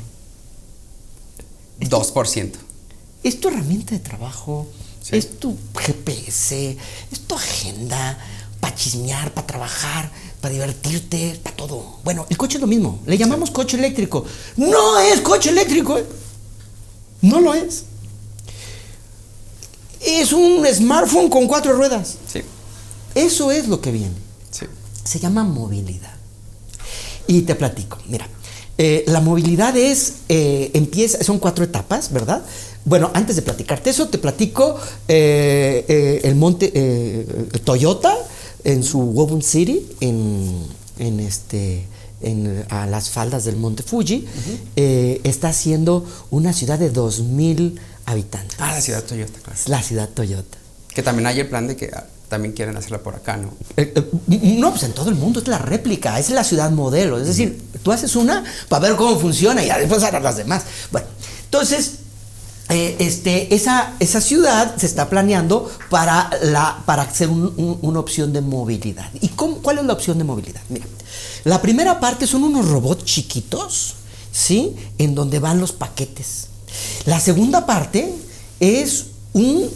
2%. Es tu herramienta de trabajo, sí, es tu GPS, es tu agenda, para chismear, para trabajar, para divertirte, para todo. Bueno, el coche es lo mismo, le llamamos coche eléctrico. No es coche eléctrico, no lo es. Es un smartphone con 4 ruedas. Sí. Eso es lo que viene. Sí. Se llama movilidad. Y te platico, mira, la movilidad son 4 etapas, ¿verdad? Bueno, antes de platicarte eso, te platico el monte Toyota en su Woven City, a las faldas del monte Fuji, está haciendo una ciudad de 2,000 habitantes. La ciudad Toyota, claro. La ciudad Toyota. Que también hay el plan de que también quieren hacerla por acá, ¿no? No, pues en todo el mundo es la réplica, es la ciudad modelo. Es decir, tú haces una para ver cómo funciona y ya después harás las demás. Bueno, entonces, esa ciudad se está planeando para hacer una opción de movilidad. ¿Y cuál es la opción de movilidad? Mira, la primera parte son unos robots chiquitos, ¿sí?, en donde van los paquetes. La segunda parte es un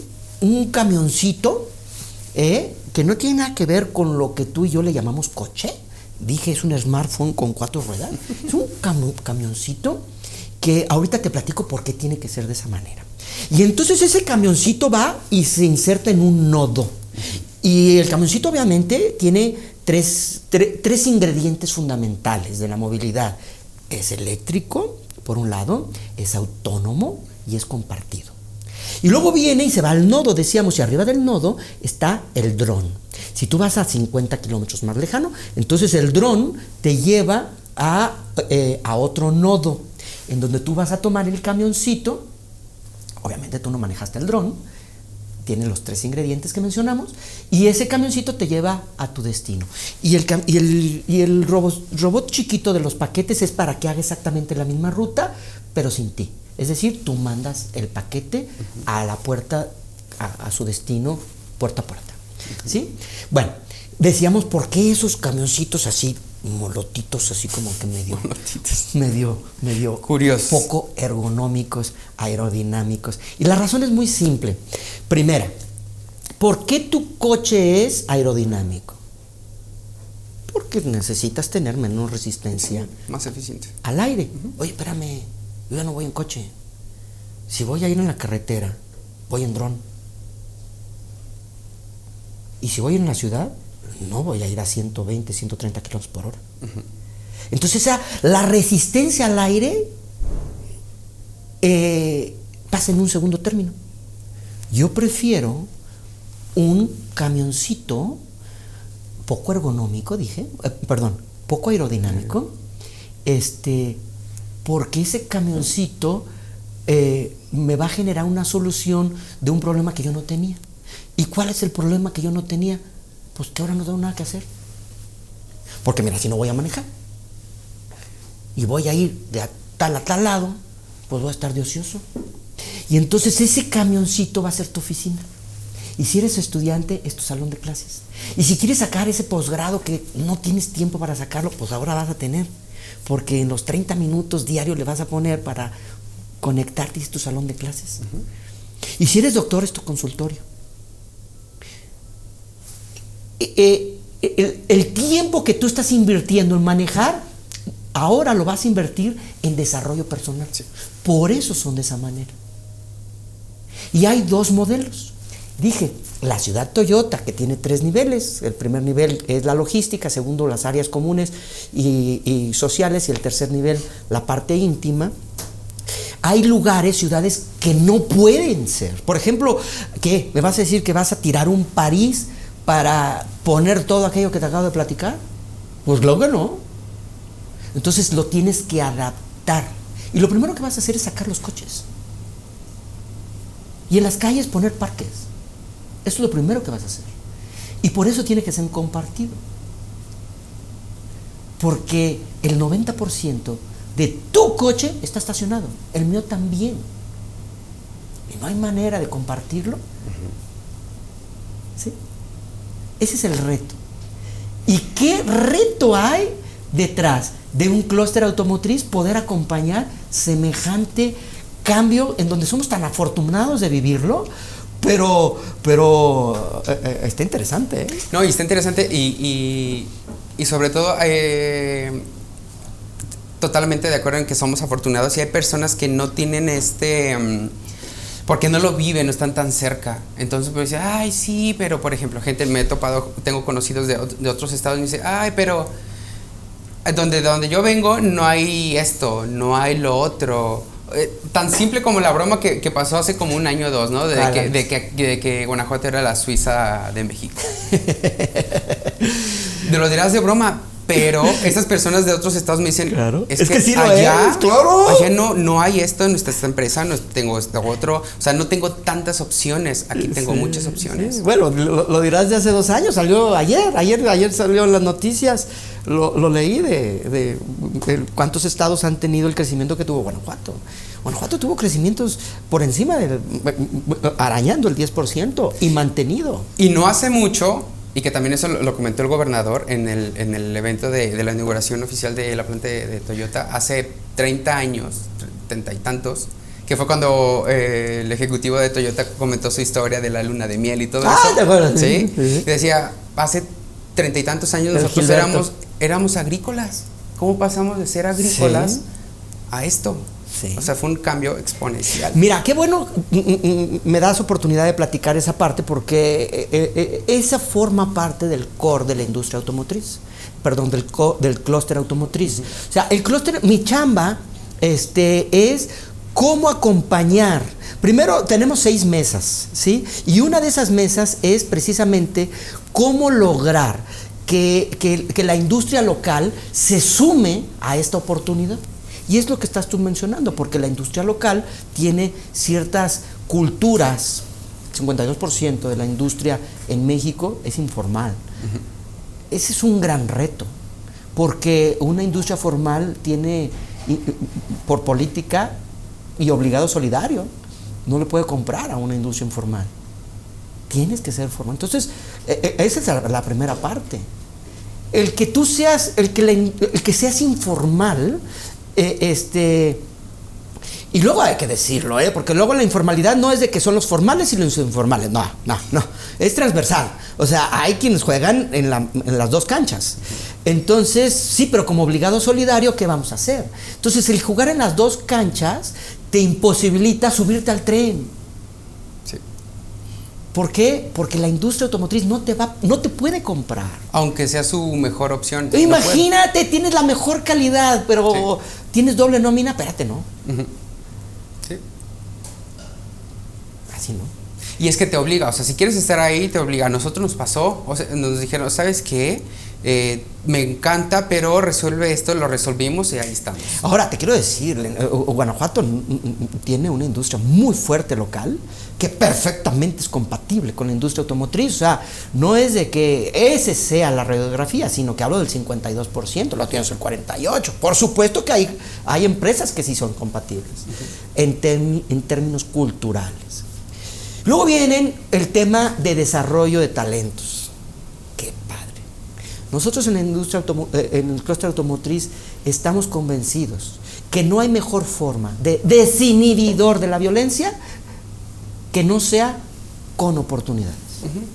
camioncito que no tiene nada que ver con lo que tú y yo le llamamos coche. Dije, es un smartphone con 4 ruedas. Es un camioncito que ahorita te platico por qué tiene que ser de esa manera. Y entonces ese camioncito va y se inserta en un nodo. Y el camioncito obviamente tiene tres ingredientes fundamentales de la movilidad. Es eléctrico, por un lado, es autónomo y es compartido. Y luego viene y se va al nodo, decíamos, y arriba del nodo está el dron. Si tú vas a 50 kilómetros más lejano, entonces el dron te lleva a otro nodo, en donde tú vas a tomar el camioncito. Obviamente tú no manejaste el dron, tiene los 3 ingredientes que mencionamos, y ese camioncito te lleva a tu destino. Y el robot chiquito de los paquetes es para que haga exactamente la misma ruta, pero sin ti. Es decir, tú mandas el paquete a la puerta, a su destino, puerta a puerta. ¿Sí? Bueno, decíamos, ¿por qué esos camioncitos así molotitos así como que medio curiosos, poco ergonómicos, aerodinámicos. Y la razón es muy simple. Primera, ¿por qué tu coche es aerodinámico? Porque necesitas tener menos resistencia, más eficiente al aire. Oye, espérame, yo ya no voy en coche. Si voy a ir en la carretera, voy en dron. Y si voy en la ciudad, no voy a ir a 120, 130 kilómetros por hora. Entonces, la resistencia al aire pasa en un segundo término. Yo prefiero un camioncito poco ergonómico, poco aerodinámico, porque ese camioncito me va a generar una solución de un problema que yo no tenía. ¿Y cuál es el problema que yo no tenía? Pues que ahora no tengo nada que hacer. Porque mira, si no voy a manejar y voy a ir de tal a tal lado, pues voy a estar de ocioso. Y entonces ese camioncito va a ser tu oficina. Y si eres estudiante, es tu salón de clases. Y si quieres sacar ese posgrado que no tienes tiempo para sacarlo, pues ahora vas a tener. Porque en los 30 minutos diarios le vas a poner para conectarte, y es tu salón de clases. Y si eres doctor, es tu consultorio. El tiempo que tú estás invirtiendo en manejar, ahora lo vas a invertir en desarrollo personal. Sí. Por eso son de esa manera. Y hay dos modelos. Dije, la ciudad Toyota, que tiene 3 niveles. El primer nivel es la logística, segundo las áreas comunes y sociales, y el tercer nivel la parte íntima. Hay lugares, ciudades que no pueden ser. Por ejemplo, ¿qué? ¿Me vas a decir que vas a tirar un París para poner todo aquello que te acabo de platicar? Pues claro que no. Entonces lo tienes que adaptar. Y lo primero que vas a hacer es sacar los coches. Y en las calles poner parques. Eso es lo primero que vas a hacer. Y por eso tiene que ser compartido. Porque el 90% de tu coche está estacionado. El mío también. Y no hay manera de compartirlo. ¿Sí? Ese es el reto. ¿Y qué reto hay detrás de un clúster automotriz poder acompañar semejante cambio en donde somos tan afortunados de vivirlo? Pero está interesante, ¿eh? No, y está interesante y sobre todo totalmente de acuerdo en que somos afortunados, y hay personas que no tienen porque no lo viven, no están tan cerca. Entonces pues dice, ay, sí, pero por ejemplo, gente, me he topado, tengo conocidos de otros estados y me dice, ay, pero donde yo vengo no hay esto, no hay lo otro. Tan simple como la broma que pasó hace como 1 año o 2, ¿no? De que Guanajuato era la Suiza de México. Te lo dirás de broma, pero esas personas de otros estados me dicen, claro, es que sí allá, claro. Allá no hay esto en nuestra empresa, no tengo esto otro, o sea, no tengo tantas opciones, aquí tengo muchas opciones. Sí. Bueno, lo dirás de hace 2 años, salió ayer salió en las noticias, lo leí de cuántos estados han tenido el crecimiento que tuvo Guanajuato. Guanajuato tuvo crecimientos por encima arañando el 10% y mantenido. Y no hace mucho, y que también eso lo comentó el gobernador en el evento de la inauguración oficial de la planta de Toyota, hace 30 años, 30 y tantos, que fue cuando el ejecutivo de Toyota comentó su historia de la luna de miel y todo eso. ¿Te acuerdas? ¿Sí? Sí. Y decía, hace 30 y tantos años nosotros éramos agrícolas. ¿Cómo pasamos de ser agrícolas a esto? Sí. O sea, fue un cambio exponencial. Mira, qué bueno, me das oportunidad de platicar esa parte, porque esa forma parte del core de la industria automotriz, del clúster automotriz. O sea, el clúster, mi chamba es cómo acompañar. Primero tenemos 6 mesas, ¿sí? Y una de esas mesas es precisamente cómo lograr que la industria local se sume a esta oportunidad. Y es lo que estás tú mencionando, porque la industria local tiene ciertas culturas. 52% de la industria en México es informal. Uh-huh. Ese es un gran reto, porque una industria formal tiene, por política y obligado solidario, no le puede comprar a una industria informal. Tienes que ser formal. Entonces, esa es la primera parte. el que tú seas, el que seas informal, y luego hay que decirlo, porque luego la informalidad no es de que son los formales y los informales, no, es transversal. O sea, hay quienes juegan en las dos canchas. Entonces, sí, pero como obligado solidario, ¿qué vamos a hacer? Entonces, el jugar en las dos canchas te imposibilita subirte al tren. Sí. ¿Por qué? Porque la industria automotriz no te puede comprar. Aunque sea su mejor opción. Imagínate, tienes la mejor calidad, pero tienes doble nómina, espérate, ¿no? Uh-huh. Sí. Así, ¿no? Y es que te obliga, o sea, si quieres estar ahí, te obliga. A nosotros nos pasó, o sea, nos dijeron, ¿sabes qué? Me encanta, pero resuelve esto, lo resolvimos y ahí estamos. Ahora, te quiero decir, Guanajuato tiene una industria muy fuerte local que perfectamente es compatible con la industria automotriz. O sea, no es de que ese sea la radiografía, sino que hablo del 52%, lo tienes el 48%. Por supuesto que hay empresas que sí son compatibles en términos culturales. Luego viene el tema de desarrollo de talentos. ¡Qué padre! Nosotros en la industria en el clúster automotriz estamos convencidos que no hay mejor forma de desinhibidor de la violencia que no sea con oportunidades. Uh-huh.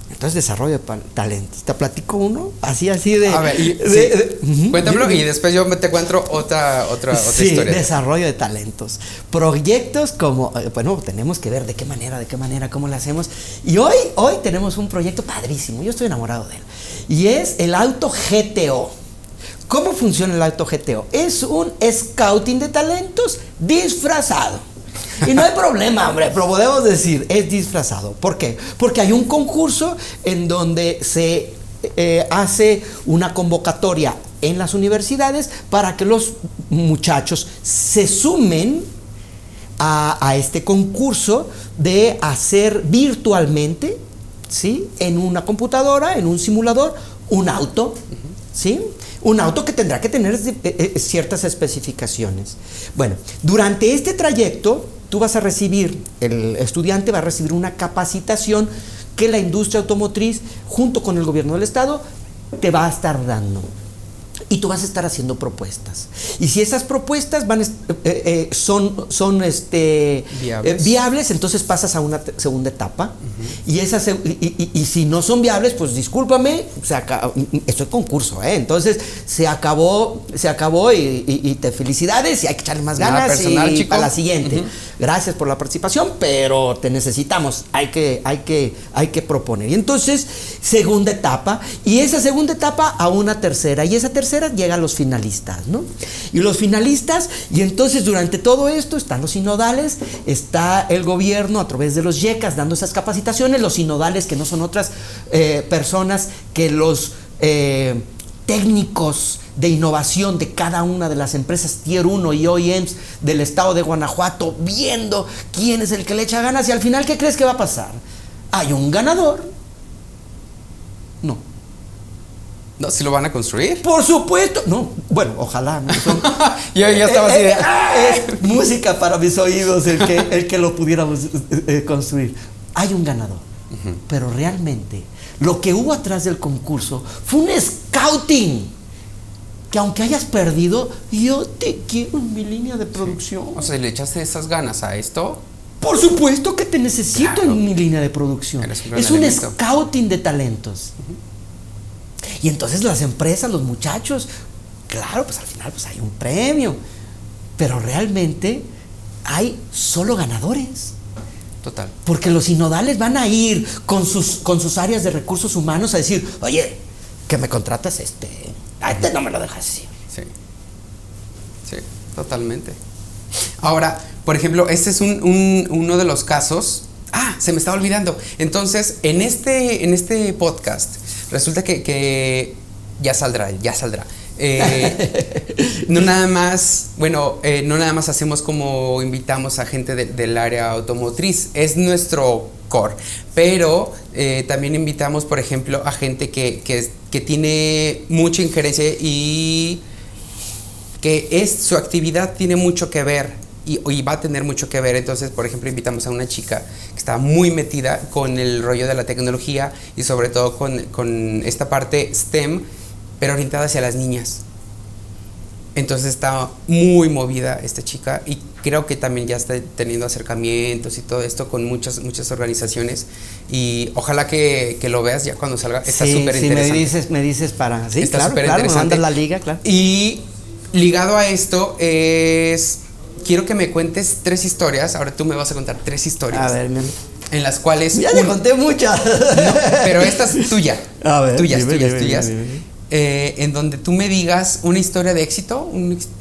Entonces, desarrollo de talentos. ¿Te platico uno? Así de... A ver, cuéntamelo y después yo te cuento otra historia. Desarrollo de talentos. Proyectos como... Bueno, tenemos que ver de qué manera, cómo lo hacemos. Y hoy tenemos un proyecto padrísimo. Yo estoy enamorado de él. Y es el Auto GTO. ¿Cómo funciona el Auto GTO? Es un scouting de talentos disfrazado. Y no hay problema, hombre, pero podemos decir, es disfrazado. ¿Por qué? Porque hay un concurso en donde se hace una convocatoria en las universidades para que los muchachos se sumen a este concurso de hacer virtualmente, ¿sí? En una computadora, en un simulador, un auto, ¿sí? Un auto que tendrá que tener ciertas especificaciones. Bueno, durante este trayecto, el estudiante va a recibir una capacitación que la industria automotriz, junto con el gobierno del estado, te va a estar dando. Y tú vas a estar haciendo propuestas. Y si esas propuestas son viables, entonces pasas a una segunda etapa. Uh-huh. Y si no son viables, pues discúlpame, esto es concurso, Entonces se acabó y te felicidades y hay que echarle más ganas personal, y chico. Para la siguiente. Uh-huh. Gracias por la participación, pero te necesitamos, hay que proponer. Y entonces, segunda etapa, y esa segunda etapa a una tercera, y esa tercera llegan los finalistas, ¿no? Y los finalistas, y entonces durante todo esto están los sinodales, está el gobierno a través de los YECAS dando esas capacitaciones, los sinodales que no son otras personas que los técnicos de innovación de cada una de las empresas Tier 1 y OEMs del estado de Guanajuato, viendo quién es el que le echa ganas, y al final, ¿qué crees que va a pasar? ¿Hay un ganador? No, ¿si lo van a construir? Por supuesto. No, bueno, ojalá. ¿No? Yo ya estaba así de... Es música para mis oídos el que lo pudiéramos construir. Hay un ganador. Uh-huh. Pero realmente, lo que hubo atrás del concurso fue un scouting. Que aunque hayas perdido, yo te quiero en mi línea de producción. O sea, ¿le echaste esas ganas a esto? Por supuesto que te necesito en mi línea de producción. Es un scouting de talentos. Uh-huh. Y entonces las empresas, los muchachos, claro, pues al final pues hay un premio, pero realmente hay solo ganadores. Total. Porque los sinodales van a ir con sus áreas de recursos humanos a decir, oye, que me contratas a este no me lo dejas así. Sí, totalmente. Ahora, por ejemplo, este es uno de los casos. Se me estaba olvidando. Entonces, en este podcast resulta que ya saldrá. No nada más hacemos como invitamos a gente del área automotriz, es nuestro core, pero también invitamos, por ejemplo, a gente que tiene mucha injerencia y que su actividad tiene mucho que ver y va a tener mucho que ver. Entonces, por ejemplo, invitamos a una chica que estaba muy metida con el rollo de la tecnología y sobre todo con esta parte STEM, pero orientada hacia las niñas. Entonces estaba muy movida esta chica y creo que también ya está teniendo acercamientos y todo esto con muchas organizaciones, y ojalá que lo veas ya cuando salga. Está súper interesante. Sí, me dices para... Sí, está claro, súper claro, me interesante. mandas la liga, claro. Y ligado a esto quiero que me cuentes 3 historias. Ahora tú me vas a contar 3 historias. A ver, en las cuales... Ya le conté muchas. No, pero esta es tuya. A ver, tuyas. Dime. En donde tú me digas una historia de éxito,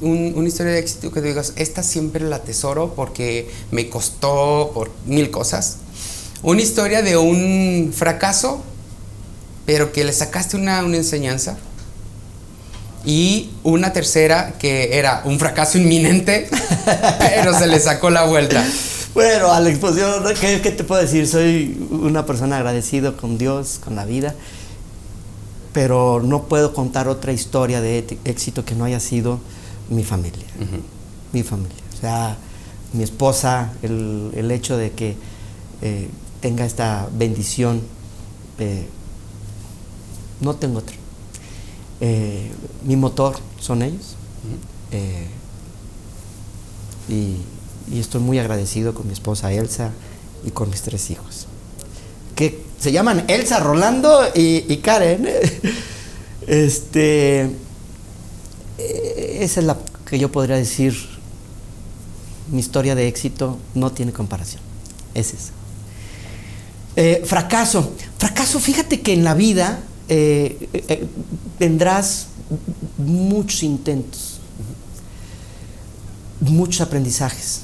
una historia de éxito que tú digas, esta siempre la atesoro porque me costó por 1000 cosas. Una historia de un fracaso, pero que le sacaste una enseñanza. Y una tercera que era un fracaso inminente, pero se le sacó la vuelta. Bueno, Alex, pues yo, ¿qué te puedo decir? Soy una persona agradecida con Dios, con la vida, pero no puedo contar otra historia de éxito que no haya sido mi familia. Uh-huh. Mi familia. O sea, mi esposa, el hecho de que tenga esta bendición, no tengo otra. Mi motor son ellos. Uh-huh. Y estoy muy agradecido con mi esposa Elsa y con mis 3 hijos, que se llaman Elsa, Rolando y Karen. Esa es la que yo podría decir, mi historia de éxito no tiene comparación. Es esa. Fracaso, fíjate que en la vida tendrás muchos intentos, muchos aprendizajes.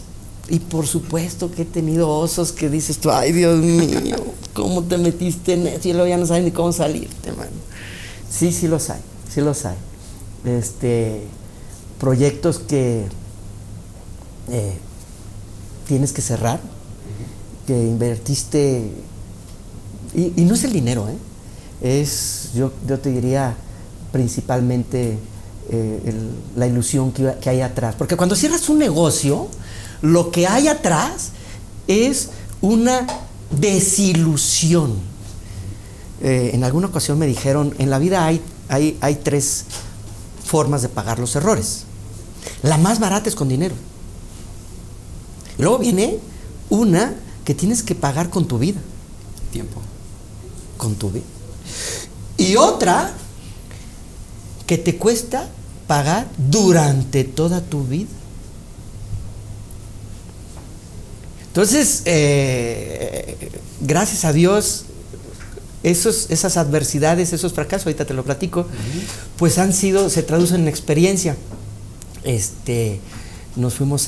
Y por supuesto que he tenido osos que dices tú, ay Dios mío, ¿cómo te metiste en eso? Y luego ya no sabes ni cómo salirte, mano. Sí los hay. Proyectos que tienes que cerrar, que invertiste, y no es el dinero, yo te diría principalmente la ilusión que hay atrás. Porque cuando cierras un negocio, lo que hay atrás es una desilusión. En alguna ocasión me dijeron, en la vida hay 3 formas de pagar los errores. La más barata es con dinero. Y luego viene una que tienes que pagar con tu vida. Tiempo. Con tu vida. Y otra que te cuesta pagar durante toda tu vida. Entonces, gracias a Dios, esas adversidades, esos fracasos, ahorita te lo platico, pues se traducen en experiencia. Nos fuimos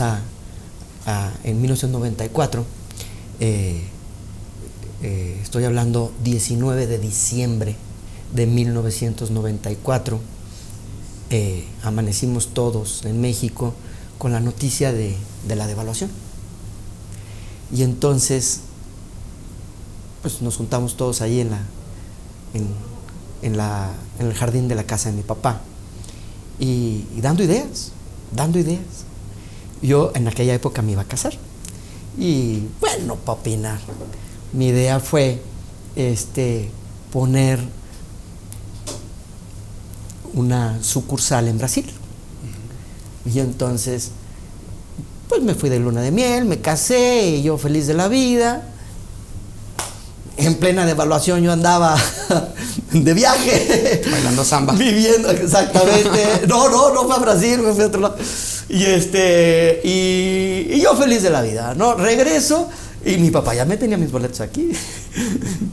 en 1994, estoy hablando 19 de diciembre de 1994, amanecimos todos en México con la noticia de la devaluación. Y entonces, pues nos juntamos todos ahí en el jardín de la casa de mi papá y dando ideas. Yo en aquella época me iba a casar y bueno, para opinar, mi idea fue poner una sucursal en Brasil. Y entonces pues me fui de luna de miel, me casé y yo feliz de la vida. En plena devaluación yo andaba de viaje, bailando samba, viviendo, exactamente. No fue a Brasil, me fui a otro lado. Y yo feliz de la vida, ¿no? Regreso y mi papá ya me tenía mis boletos aquí.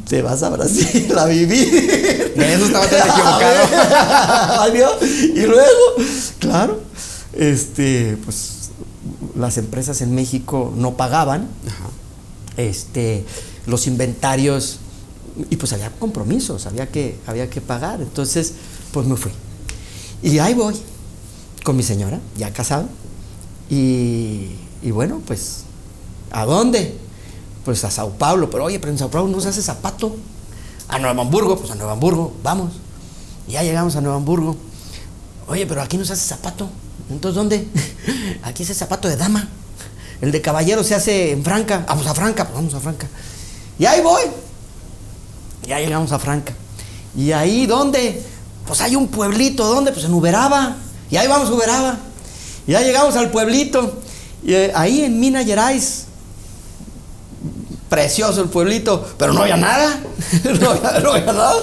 Te vas a Brasil a vivir. Eso estaba tan equivocado. Y luego, claro, pues las empresas en México no pagaban. Ajá. Los inventarios, y pues había compromisos, había que pagar. Entonces pues me fui y ahí voy con mi señora ya casado y bueno, pues ¿a dónde? Pues a Sao Paulo. Pero oye, pero en Sao Paulo no se hace zapato. A Nuevo Hamburgo, pues a Nuevo Hamburgo, vamos. Y ya llegamos a Nuevo Hamburgo. Oye, pero aquí no se hace zapato. Entonces, ¿dónde? Aquí es el zapato de dama. El de caballero se hace en Franca. Vamos a Franca, pues vamos a Franca. Y ahí voy. Ya llegamos a Franca. Y ahí, ¿dónde? Pues hay un pueblito, ¿dónde? Pues en Uberaba. Y ahí vamos a Uberaba. Y ya llegamos al pueblito. Y ahí en Minas Gerais. Precioso el pueblito, pero no había nada. no había nada.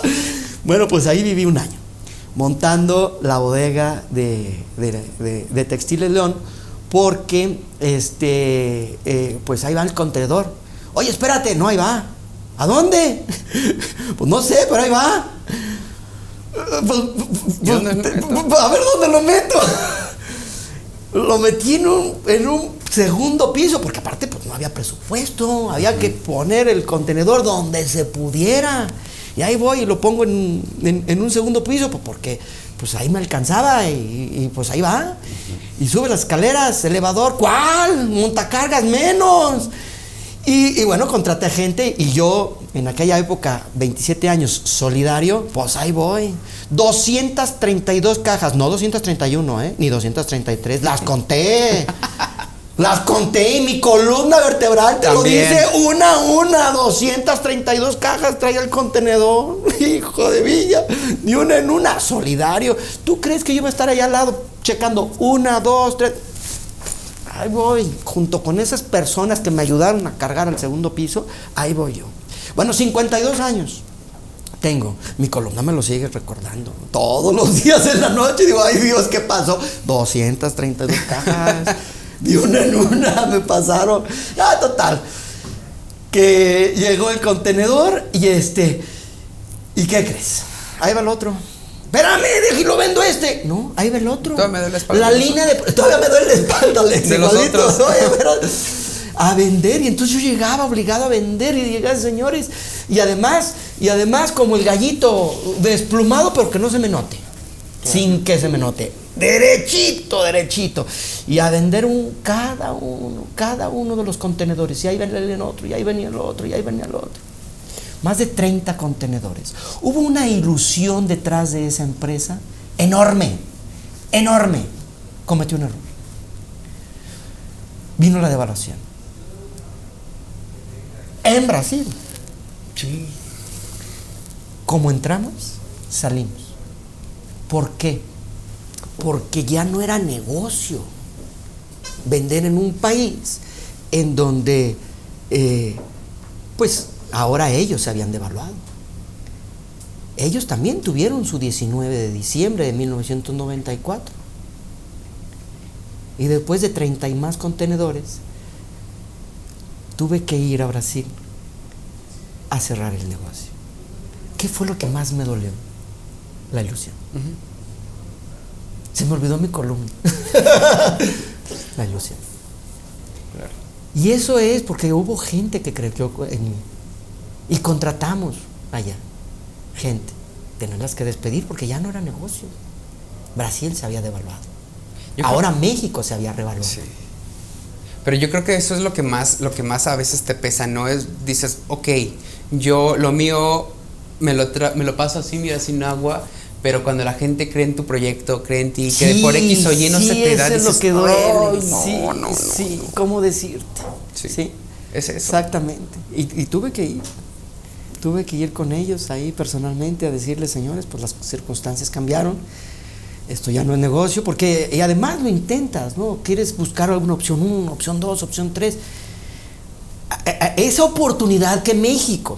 Bueno, pues ahí viví un año, montando la bodega de Textiles León, porque pues ahí va el contenedor. Oye, espérate, no, ahí va. ¿A dónde? Pues no sé, pero ahí va. A ver dónde lo meto. Lo metí en un segundo piso, porque aparte pues no había presupuesto, había que poner el contenedor donde se pudiera. Y ahí voy y lo pongo en un segundo piso, pues porque pues ahí me alcanzaba y pues ahí va. Y sube las escaleras, elevador, ¿cuál? Montacargas, menos. Y bueno, contraté a gente y yo en aquella época, 27 años, solidario, pues ahí voy. 232 cajas, no 231, ni 233, las conté. Las conté y mi columna vertebral te También. lo dice una, 232 cajas trae el contenedor. Hijo de Villa, ni una en una, solidario. ¿Tú crees que yo iba a estar allá al lado checando 1, 2, 3? Ahí voy, junto con esas personas que me ayudaron a cargar al segundo piso, ahí voy yo. Bueno, 52 años tengo. Mi columna me lo sigue recordando todos los días en la noche. Digo, ay Dios, ¿qué pasó? 232 cajas. De una en una me pasaron. Ah, total. Que llegó el contenedor y ¿y qué crees? Ahí va el otro. Espérame, déjalo, vendo No, ahí va el otro. Todavía me duele la espalda. La línea de... Todavía me duele la espalda, Alex. De los otros. Oye, pero... A vender, y entonces yo llegaba obligado a vender, y llegaban señores, y además como el gallito desplumado, pero que no se me note, sin que se me note, derechito, y a vender cada uno de los contenedores, y ahí venía el otro, y ahí venía el otro, y ahí venía el otro. Más de 30 contenedores. Hubo una ilusión detrás de esa empresa enorme. Cometió un error. Vino la devaluación. En Brasil. Sí. Como entramos, salimos. ¿Por qué? Porque ya no era negocio vender en un país en donde, pues, ahora ellos se habían devaluado. Ellos también tuvieron su 19 de diciembre de 1994. Y después de 30 y más contenedores, tuve que ir a Brasil a cerrar el negocio. ¿Qué fue lo que más me dolió? La ilusión. Se me olvidó mi columna. La ilusión. Claro. Y eso es porque hubo gente que creyó en mí. Y contratamos allá gente. Tenerlas que despedir porque ya no era negocio. Brasil se había devaluado. Ahora México se había revaluado. Sí. Pero yo creo que eso es lo que más a veces te pesa, ¿no? Dices, ok, yo lo mío me lo paso así, mira, sin agua, pero cuando la gente cree en tu proyecto, cree en ti, que por X o Y no se te da, eso es dices, lo que duele. no. ¿Cómo decirte? Sí. Es eso. Exactamente. Y tuve que ir con ellos ahí personalmente a decirles, señores, pues las circunstancias cambiaron. Esto ya no es negocio, porque y además lo intentas, ¿no? Quieres buscar alguna opción 1, opción 2, opción 3. Esa oportunidad que México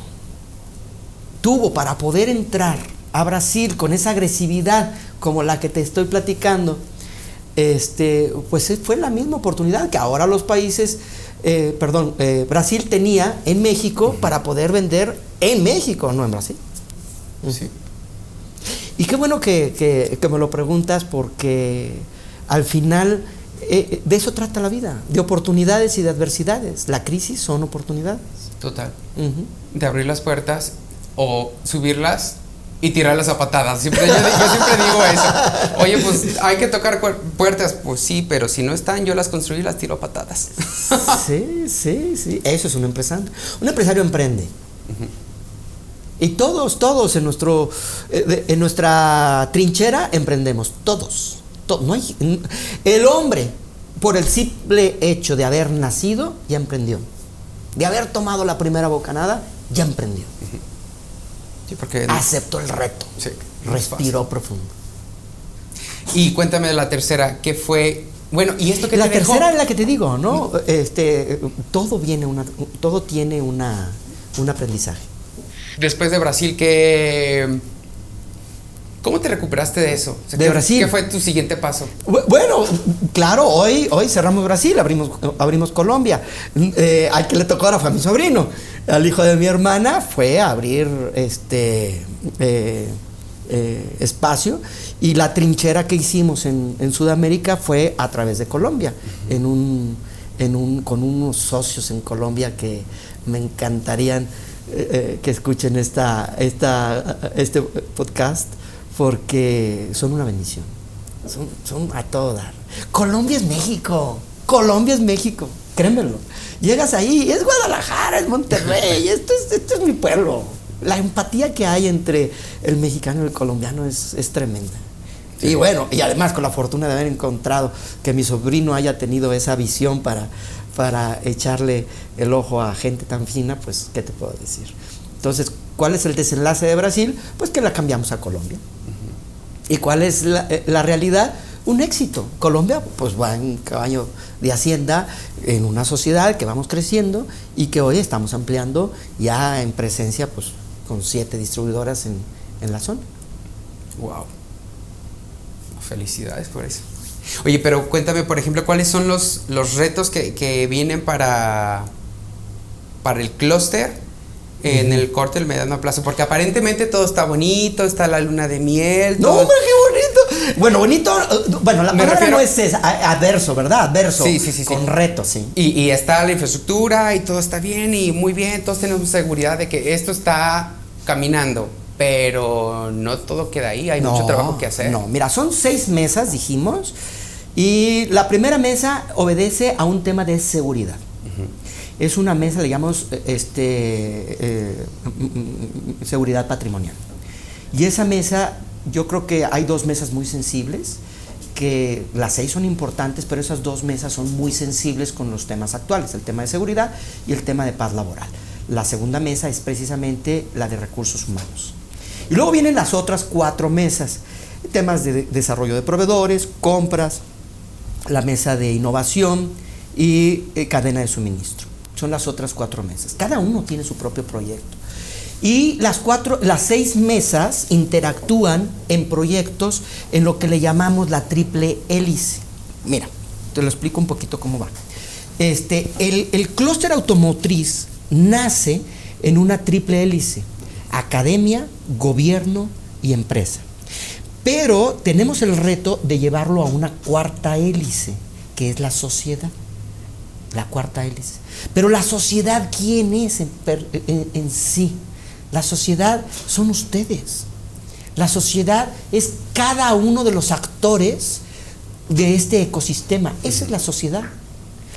tuvo para poder entrar a Brasil con esa agresividad como la que te estoy platicando, pues fue la misma oportunidad que ahora los países, Brasil tenía en México para poder vender en México, no en Brasil. Sí. Y qué bueno que me lo preguntas, porque al final de eso trata la vida, de oportunidades y de adversidades. La crisis son oportunidades. Total. De abrir las puertas o subirlas y tirarlas a patadas. Yo siempre digo eso. Oye, pues hay que tocar puertas. Pues sí, pero si no están, yo las construí y las tiro a patadas. Sí. Eso es un empresario. Un empresario emprende. Y todos en nuestra trinchera emprendemos. Todos. No hay, el hombre por el simple hecho de haber nacido, ya emprendió. De haber tomado la primera bocanada, ya emprendió. Sí, porque aceptó el reto. Sí, respiró profundo. Y cuéntame de la tercera, ¿qué fue? Bueno, ¿y esto qué la te dejó? tercera es la que te digo, ¿no? Todo tiene un aprendizaje. Después de Brasil, ¿cómo te recuperaste de eso? O sea, de Brasil. ¿Qué fue tu siguiente paso? Bueno, claro, hoy cerramos Brasil, abrimos Colombia. Al que le tocó ahora fue a mi sobrino. Al hijo de mi hermana fue a abrir espacio, y la trinchera que hicimos en Sudamérica fue a través de Colombia, con unos socios en Colombia que me encantarían que escuchen este podcast, porque son una bendición, son a todo dar. Colombia es México, créemelo. Llegas ahí, es Guadalajara, es Monterrey, esto es mi pueblo. La empatía que hay entre el mexicano y el colombiano es tremenda. Sí. Y bueno, y además con la fortuna de haber encontrado que mi sobrino haya tenido esa visión para echarle el ojo a gente tan fina, pues, ¿qué te puedo decir? Entonces, ¿cuál es el desenlace de Brasil? Pues que la cambiamos a Colombia. ¿Y cuál es la realidad? Un éxito. Colombia, pues, va en caballo de hacienda en una sociedad que vamos creciendo y que hoy estamos ampliando ya en presencia, pues, con 7 distribuidoras en la zona. Wow. Felicidades por eso. Oye, pero cuéntame, por ejemplo, ¿cuáles son los retos que vienen para el clúster en el corto y el mediano plazo? Porque aparentemente todo está bonito, está la luna de miel. ¡No, hombre, qué bonito! Bueno, la palabra no es esa, adverso, ¿verdad? Adverso, sí. Con retos, sí. Y está la infraestructura y todo está bien y muy bien, todos tenemos seguridad de que esto está caminando, pero no todo queda ahí, hay mucho trabajo que hacer. No, mira, son 6 mesas, dijimos, y la primera mesa obedece a un tema de seguridad. Es una mesa, le llamamos seguridad patrimonial. Y esa mesa, yo creo que hay 2 mesas muy sensibles, que las 6 son importantes, pero esas 2 mesas son muy sensibles con los temas actuales, el tema de seguridad y el tema de paz laboral. La segunda mesa es precisamente la de recursos humanos. Y luego vienen las otras 4 mesas, temas de desarrollo de proveedores, compras, la mesa de innovación y cadena de suministro. Son las otras 4 mesas. Cada uno tiene su propio proyecto. Y las 6 mesas interactúan en proyectos en lo que le llamamos la triple hélice. Mira, te lo explico un poquito cómo va. El clúster automotriz nace en una triple hélice: academia, gobierno y empresa. Pero tenemos el reto de llevarlo a una cuarta hélice, que es la sociedad. La cuarta hélice. Pero la sociedad, ¿quién es en sí? La sociedad son ustedes. La sociedad es cada uno de los actores de este ecosistema. Esa es la sociedad.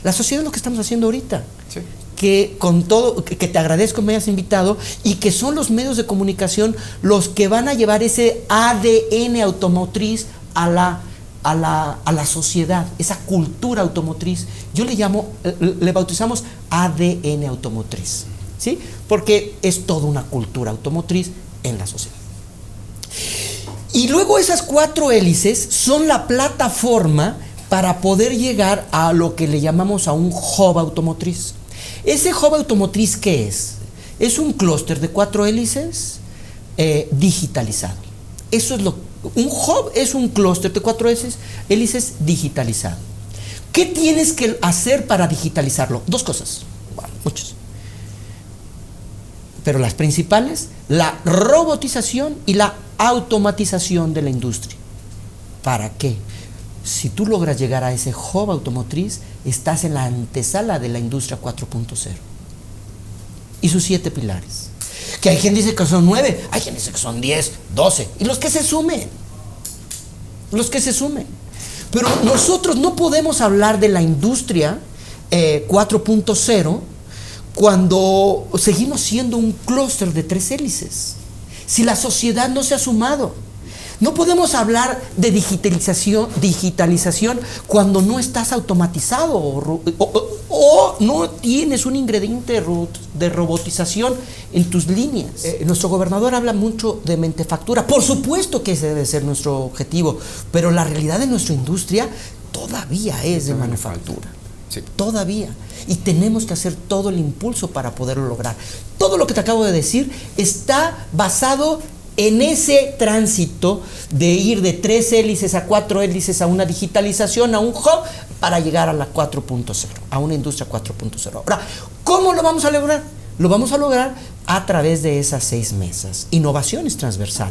La sociedad es lo que estamos haciendo ahorita. Sí. Que con todo, que te agradezco me hayas invitado, y que son los medios de comunicación los que van a llevar ese ADN automotriz a la sociedad, esa cultura automotriz. Yo le bautizamos ADN automotriz, ¿sí? Porque es toda una cultura automotriz en la sociedad. Y luego esas 4 hélices son la plataforma para poder llegar a lo que le llamamos a un hub automotriz. Ese hub automotriz, ¿qué es? Es un clúster de 4 hélices digitalizado. Eso es un hub es un clúster de 4 hélices digitalizado. ¿Qué tienes que hacer para digitalizarlo? 2 cosas, bueno, muchas. Pero las principales: la robotización y la automatización de la industria. ¿Para qué? Si tú logras llegar a ese hub automotriz, estás en la antesala de la industria 4.0 y sus 7 pilares. Que hay quien dice que son 9, hay quien dice que son 10, 12, y los que se sumen. Pero nosotros no podemos hablar de la industria 4.0 cuando seguimos siendo un clúster de 3 hélices. Si la sociedad no se ha sumado, No podemos hablar de digitalización cuando no estás automatizado o no tienes un ingrediente de robotización en tus líneas. Nuestro gobernador habla mucho de mentefactura. Por supuesto que ese debe ser nuestro objetivo, pero la realidad de nuestra industria todavía es de manufactura. Sí. Todavía. Y tenemos que hacer todo el impulso para poderlo lograr. Todo lo que te acabo de decir está basado en ese tránsito de ir de 3 hélices a 4 hélices, a una digitalización, a un hub, para llegar a la 4.0, a una industria 4.0. Ahora, ¿cómo lo vamos a lograr? Lo vamos a lograr a través de esas 6 mesas. Innovación es transversal.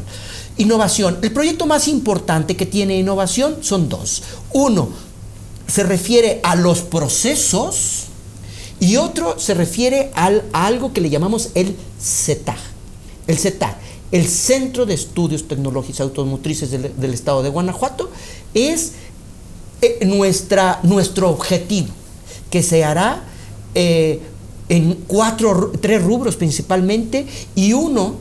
Innovación, el proyecto más importante que tiene innovación son 2. Uno se refiere a los procesos y otro se refiere a algo que le llamamos el CETAG. El CETAG, el Centro de Estudios Tecnológicos Automotrices del Estado de Guanajuato, es nuestro objetivo, que se hará en 3 rubros principalmente, y uno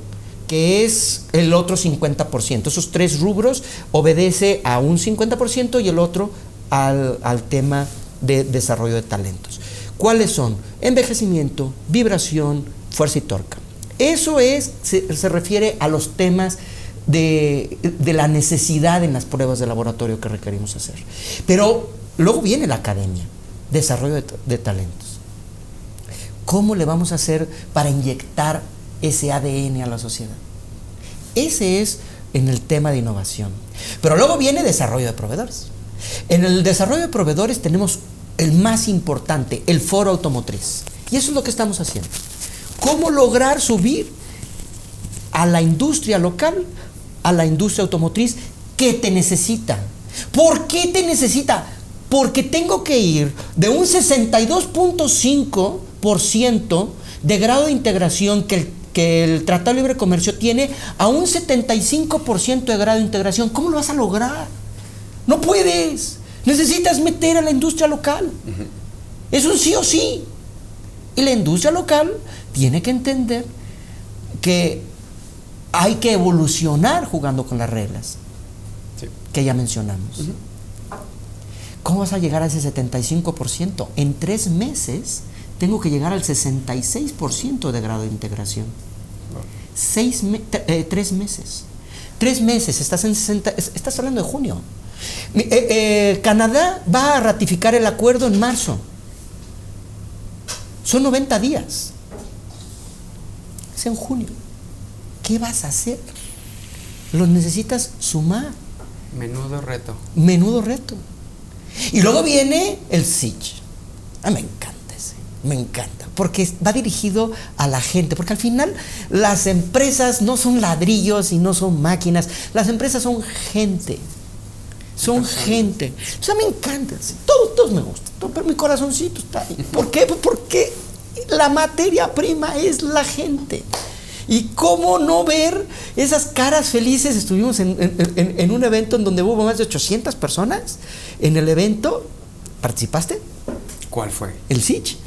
que es el otro 50%. Esos 3 rubros obedece a un 50% y el otro al tema de desarrollo de talentos. ¿Cuáles son? Envejecimiento, vibración, fuerza y torque. Eso se refiere a los temas de la necesidad en las pruebas de laboratorio que requerimos hacer. Pero luego viene la academia, desarrollo de talentos. ¿Cómo le vamos a hacer para inyectar ese ADN a la sociedad? Ese es en el tema de innovación. Pero luego viene desarrollo de proveedores. En el desarrollo de proveedores tenemos el más importante, el foro automotriz. Y eso es lo que estamos haciendo. ¿Cómo lograr subir a la industria local, a la industria automotriz que te necesita? ¿Por qué te necesita? Porque tengo que ir de un 62.5% de grado de integración que el Tratado de Libre Comercio tiene a un 75% de grado de integración. ¿Cómo lo vas a lograr? No puedes. Necesitas meter a la industria local. Uh-huh. Es un sí o sí. Y la industria local tiene que entender que hay que evolucionar jugando con las reglas que ya mencionamos. Uh-huh. ¿Cómo vas a llegar a ese 75%? En 3 meses tengo que llegar al 66% de grado de integración. 3 meses. 3 meses, estás hablando de junio. Canadá va a ratificar el acuerdo en marzo. Son 90 días. Es en junio. ¿Qué vas a hacer? Los necesitas sumar. Menudo reto. Menudo reto. Y luego viene el SICH. Me encanta ese. Me encanta. Porque va dirigido a la gente. Porque al final las empresas no son ladrillos y no son máquinas. Las empresas son gente. Son gente. O sea, me encanta. Todos me gustan. Pero mi corazoncito está ahí. ¿Por qué? Porque la materia prima es la gente. Y cómo no ver esas caras felices. Estuvimos en un evento en donde hubo más de 800 personas. En el evento, ¿participaste? ¿Cuál fue? El SICH.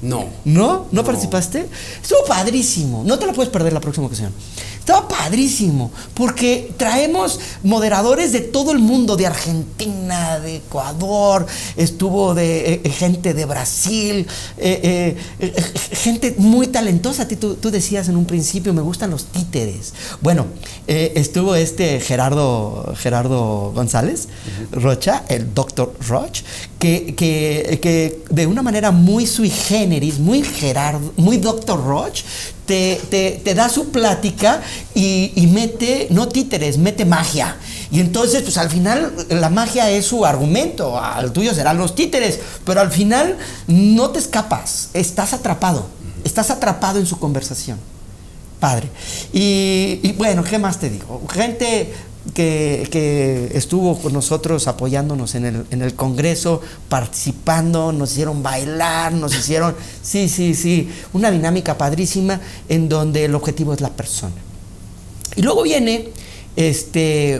No. ¿No participaste? Estuvo padrísimo. No te la puedes perder la próxima ocasión. Estaba padrísimo, porque traemos moderadores de todo el mundo, de Argentina, de Ecuador, estuvo gente de Brasil, gente muy talentosa. Tú decías en un principio, me gustan los títeres. Bueno, estuvo Gerardo González, uh-huh, Rocha, el Dr. Roch, que de una manera muy sui generis, muy Dr. Roch, te da su plática y mete, no títeres, mete magia. Y entonces, pues al final, la magia es su argumento. Al tuyo serán los títeres, pero al final no te escapas. Estás atrapado en su conversación. Padre. Y bueno, ¿qué más te digo? Gente que estuvo con nosotros apoyándonos en el Congreso, participando, nos hicieron bailar, sí, una dinámica padrísima en donde el objetivo es la persona. Y luego viene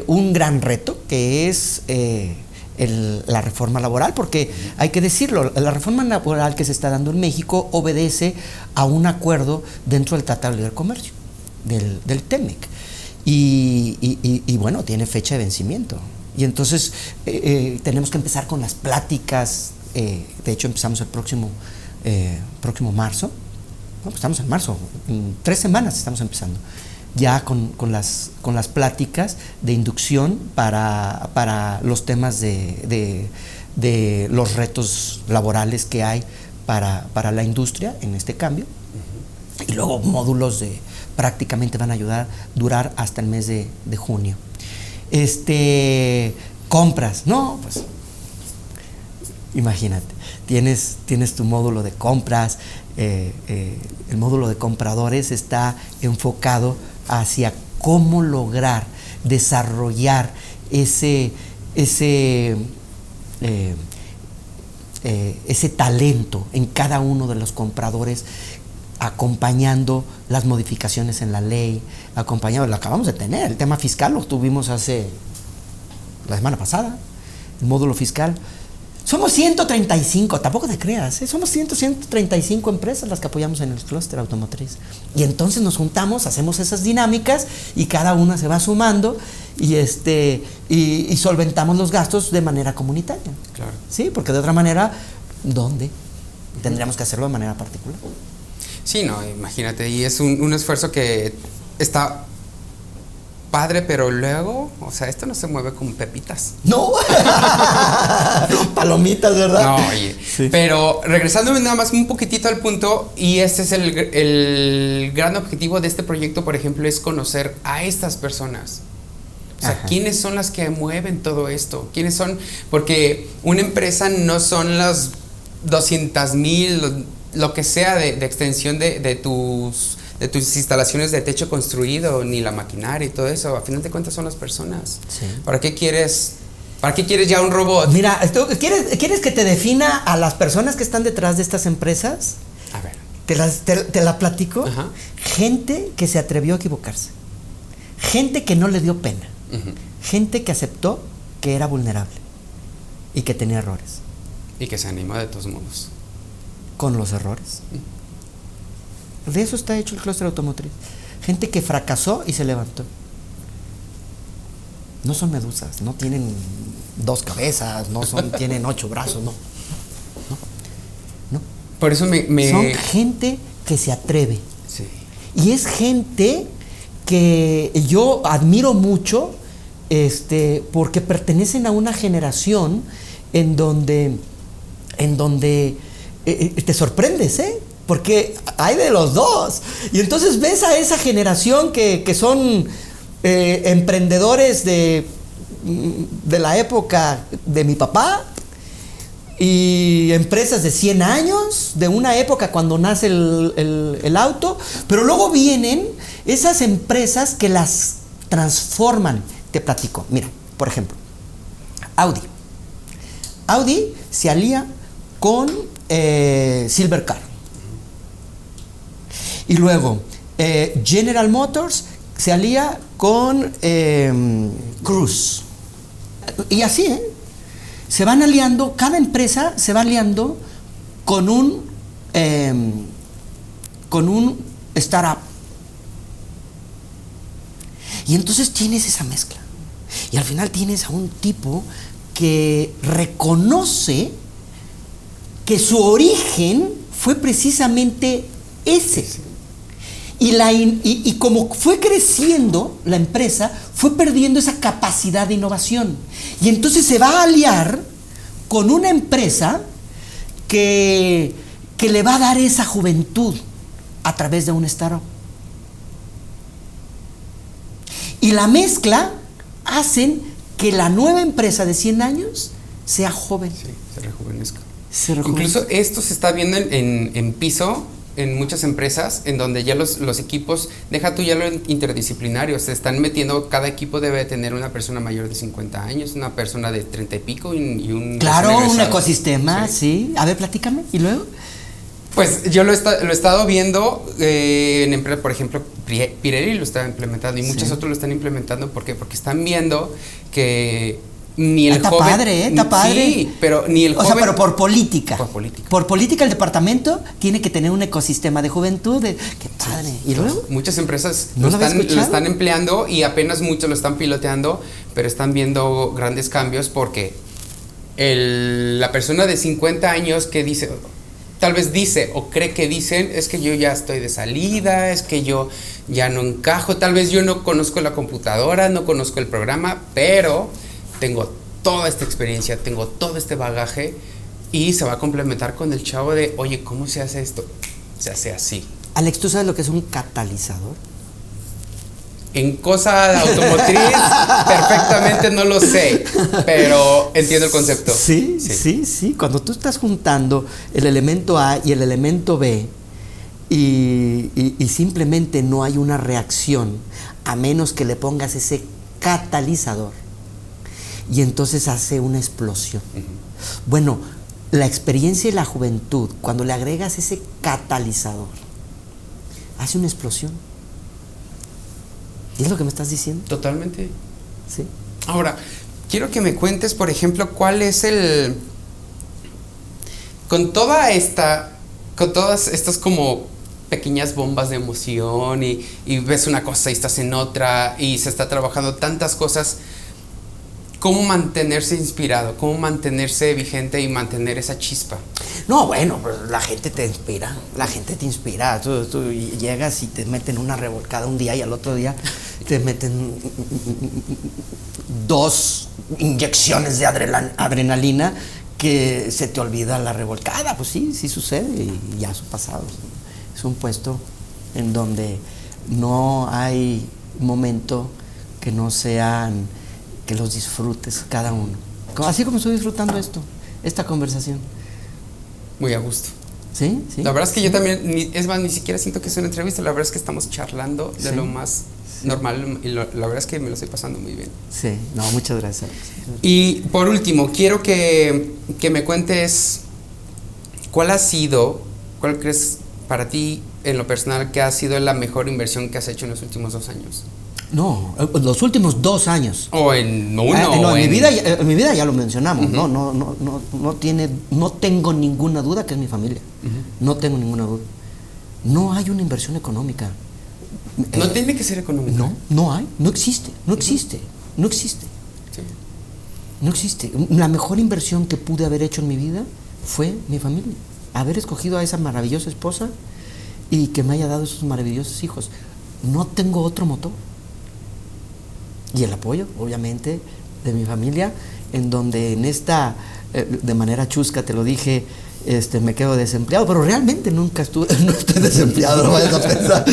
un gran reto que es la reforma laboral, porque hay que decirlo, la reforma laboral que se está dando en México obedece a un acuerdo dentro del Tratado de Libre Comercio, del TEMEC. y bueno, tiene fecha de vencimiento. Y entonces tenemos que empezar con las pláticas. De hecho, empezamos el próximo marzo. No, pues estamos en marzo, en 3 semanas estamos empezando. Ya con las pláticas de inducción para los temas de los retos laborales que hay para la industria en este cambio. Y luego módulos prácticamente van a durar hasta el mes de junio. Compras, no, pues imagínate, tienes tu módulo de compras. El módulo de compradores está enfocado hacia cómo lograr desarrollar ese talento en cada uno de los compradores, acompañando las modificaciones en la ley, lo acabamos de tener, el tema fiscal lo tuvimos la semana pasada, el módulo fiscal. Somos 135, tampoco te creas, somos 135 empresas las que apoyamos en el clúster automotriz. Y entonces nos juntamos, hacemos esas dinámicas y cada una se va sumando y solventamos los gastos de manera comunitaria. Claro. Sí, porque de otra manera, ¿dónde? Tendríamos que hacerlo de manera particular. Sí, no, imagínate, y es un esfuerzo que está padre, pero luego, o sea, esto no se mueve con pepitas. No, palomitas, ¿verdad? No, oye, sí. Pero regresándome nada más un poquitito al punto, y este es el gran objetivo de este proyecto, por ejemplo, es conocer a estas personas. O sea, ajá, ¿quiénes son las que mueven todo esto? ¿Quiénes son? Porque una empresa no son las 200,000, lo que sea de extensión de tus instalaciones de techo construido, ni la maquinaria y todo eso. A final de cuentas son las personas. Sí. ¿Para qué quieres ya un robot? Mira, ¿quieres que te defina a las personas que están detrás de estas empresas? A ver. ¿Te la platico? Ajá. Gente que se atrevió a equivocarse. Gente que no le dio pena. Uh-huh. Gente que aceptó que era vulnerable y que tenía errores. Y que se animó de todos modos. Con los errores. De eso está hecho el clúster automotriz. Gente que fracasó y se levantó. No son medusas, no tienen 2 cabezas, tienen 8 brazos, no. Por eso Son gente que se atreve. Sí. Y es gente que yo admiro mucho, porque pertenecen a una generación en donde te sorprendes, porque hay de los dos. Y entonces ves a esa generación que son emprendedores de la época de mi papá, y empresas de 100 años, de una época cuando nace el auto, pero luego vienen esas empresas que las transforman. Te platico, mira, por ejemplo, Audi se alía con Silvercar, y luego General Motors se alía con Cruise, y así, se van aliando, cada empresa se va aliando con un startup. Y entonces tienes esa mezcla. Y al final tienes a un tipo que reconoce que su origen fue precisamente ese. Y como fue creciendo la empresa, fue perdiendo esa capacidad de innovación. Y entonces se va a aliar con una empresa que le va a dar esa juventud a través de un startup. Y la mezcla hacen que la nueva empresa de 100 años sea joven. Sí, se rejuvenezca. Incluso esto se está viendo en piso, en muchas empresas, en donde ya los equipos, deja tú ya lo interdisciplinario, se están metiendo, cada equipo debe tener una persona mayor de 50 años, una persona de 30 y pico y un... Claro, un ecosistema, sí. A ver, platícame, ¿y luego? Pues yo lo he estado viendo en empresas, por ejemplo, Pirelli lo está implementando y muchos otros lo están implementando. ¿Por qué? Porque están viendo que Ni el está joven. Padre, está padre. Sí, pero ni el o joven. sea, pero por política. Por política. Por política el departamento tiene que tener un ecosistema de juventud. Qué padre. ¿Y luego? Muchas empresas ¿No lo lo había escuchado? están empleando y apenas muchos lo están piloteando, pero están viendo grandes cambios porque la persona de 50 años que dice, tal vez dice o cree que dicen, es que yo ya estoy de salida, es que yo ya no encajo, tal vez yo no conozco la computadora, no conozco el programa, pero tengo toda esta experiencia, tengo todo este bagaje y se va a complementar con el chavo de, oye, ¿cómo se hace esto? Se hace así. Alex, ¿tú sabes lo que es un catalizador? En cosa automotriz, perfectamente no lo sé, pero entiendo el concepto. Sí. Cuando tú estás juntando el elemento A y el elemento B y simplemente no hay una reacción, a menos que le pongas ese catalizador, y entonces hace una explosión. Bueno, la experiencia y la juventud, cuando le agregas ese catalizador, hace una explosión. ¿Y es lo que me estás diciendo? Totalmente. Sí. Ahora, quiero que me cuentes, por ejemplo, cuál es con todas estas como pequeñas bombas de emoción y ves una cosa y estás en otra y se está trabajando tantas cosas, ¿cómo mantenerse inspirado? ¿Cómo mantenerse vigente y mantener esa chispa? No, bueno, pues la gente te inspira, Tú llegas y te meten una revolcada un día y al otro día te meten 2 inyecciones de adrenalina que se te olvida la revolcada. Pues sí sucede y ya eso ha pasado. Es un puesto en donde no hay momento que no sean, que los disfrutes cada uno. Así como estoy disfrutando esta conversación. Muy a gusto. ¿Sí? La verdad es que yo también, es más, ni siquiera siento que es una entrevista, la verdad es que estamos charlando de lo más normal y la verdad es que me lo estoy pasando muy bien. Sí, no, muchas gracias. Y por último, quiero que me cuentes cuál crees para ti en lo personal que ha sido la mejor inversión que has hecho en los últimos 2 años. No, los últimos 2 años. O en uno. En mi vida ya lo mencionamos. No tengo ninguna duda que es mi familia. No tengo ninguna duda. No hay una inversión económica. No tiene que ser económica. No hay, no existe. Sí. No existe. La mejor inversión que pude haber hecho en mi vida fue mi familia. Haber escogido a esa maravillosa esposa y que me haya dado esos maravillosos hijos. No tengo otro motor. Y el apoyo, obviamente, de mi familia, en donde de manera chusca te lo dije, me quedo desempleado, pero realmente no estoy desempleado, no vayas a pensar.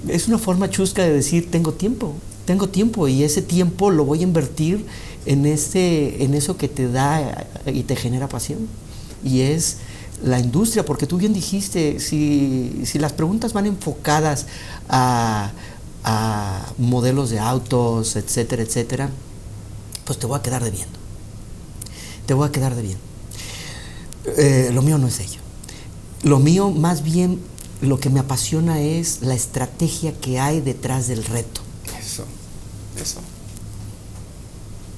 Es una forma chusca de decir, tengo tiempo y ese tiempo lo voy a invertir en eso que te da y te genera pasión. Y es la industria, porque tú bien dijiste, si las preguntas van enfocadas a modelos de autos, etcétera, pues te voy a quedar debiendo. Lo mío no es ello. Lo mío, más bien, lo que me apasiona es la estrategia que hay detrás del reto. Eso.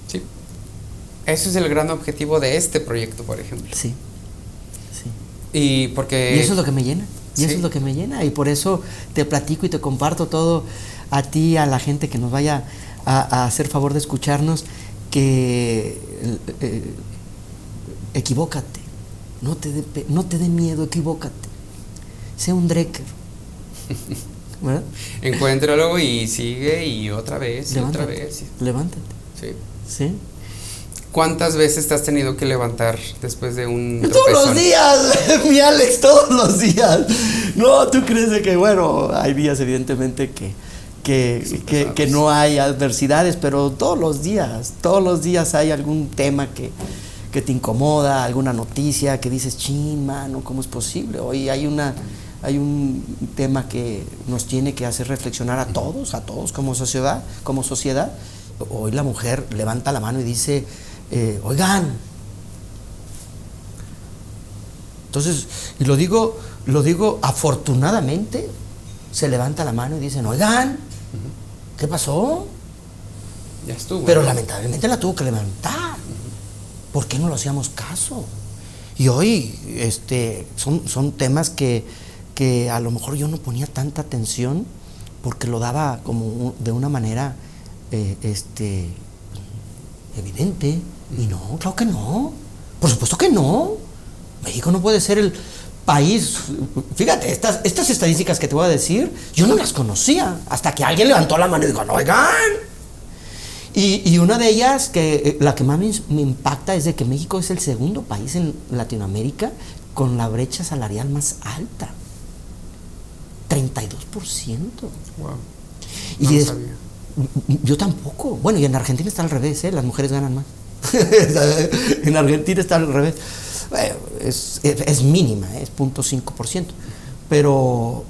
Sí. Eso es el gran objetivo de este proyecto, por ejemplo. Sí. Y eso es lo que me llena. Eso es lo que me llena. Y por eso te platico y te comparto todo a ti, a la gente que nos vaya a hacer favor de escucharnos, que equivócate. No te dé miedo, equivócate. Sea un Drecker. ¿Verdad? Encuéntralo y sigue y otra vez. Levántate. Sí. ¿Cuántas veces te has tenido que levantar después de un tropezón? Todos los días, mi Alex, todos los días. No, tú crees de que, bueno, hay días evidentemente que no hay adversidades, pero todos los días hay algún tema que te incomoda, alguna noticia que dices, chin, mano, ¿cómo es posible? Hoy hay un tema que nos tiene que hacer reflexionar a todos como sociedad. Hoy la mujer levanta la mano y dice, oigan. Entonces, y lo digo afortunadamente, se levanta la mano y dicen, oigan, ¿qué pasó? Ya estuvo. Pero lamentablemente la tuvo que levantar. ¿Por qué no lo hacíamos caso? Y hoy son temas que a lo mejor yo no ponía tanta atención porque lo daba como de una manera evidente. Y no, claro que no. Por supuesto que no. México no puede ser el país. Fíjate, estas estadísticas que te voy a decir, yo no las conocía hasta que alguien levantó la mano y dijo, no, oigan. Y una de ellas, la que más me impacta, es de que México es el segundo país en Latinoamérica con la brecha salarial más alta. 32%. Wow. Y No lo sabía. Yo tampoco. Bueno, y en Argentina está al revés, las mujeres ganan más. En Argentina está al revés. Bueno, es mínima, es 0.5%. Pero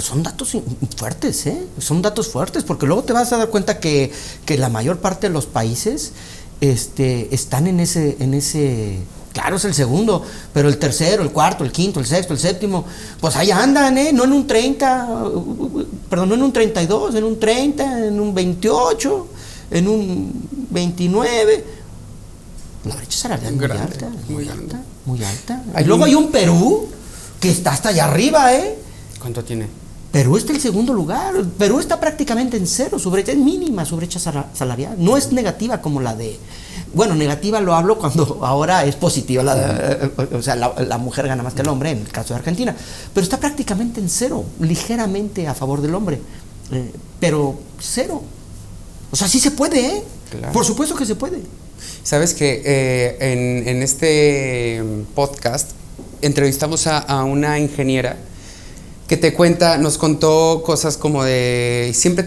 son datos fuertes, son datos fuertes, porque luego te vas a dar cuenta que la mayor parte de los países están en ese. Claro, es el segundo, pero el tercero, el cuarto, el quinto, el sexto, el séptimo, pues ahí andan, no en un 30, perdón, no en un 32, en un 30, en un 28, en un 29. La brecha salarial es muy alta. Y luego hay un Perú que está hasta allá arriba, ¿Cuánto tiene? Perú está en segundo lugar. Perú está prácticamente en cero. Su brecha es mínima, su brecha salarial. No es negativa como la de. Bueno, negativa lo hablo cuando ahora es positiva. O sea, la mujer gana más que el hombre, en el caso de Argentina. Pero está prácticamente en cero, ligeramente a favor del hombre. Pero cero. O sea, sí se puede, Claro. Por supuesto que se puede. Sabes que en este podcast entrevistamos a una ingeniera que nos contó cosas como de siempre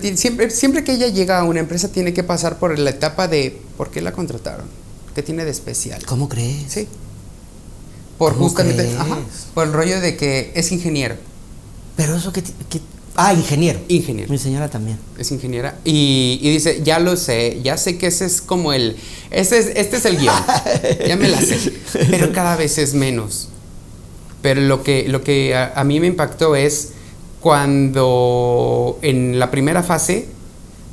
que ella llega a una empresa tiene que pasar por la etapa de ¿por qué la contrataron? ¿Qué tiene de especial? ¿Cómo crees? Sí. Por justamente, crees? por el rollo de que es ingeniero. Pero eso ingeniero. Ingeniero. Mi señora también. Es ingeniera y dice, ya lo sé, ya sé que ese es como este es el guión, ya me la sé, pero cada vez es menos. Pero lo que a mí me impactó es cuando en la primera fase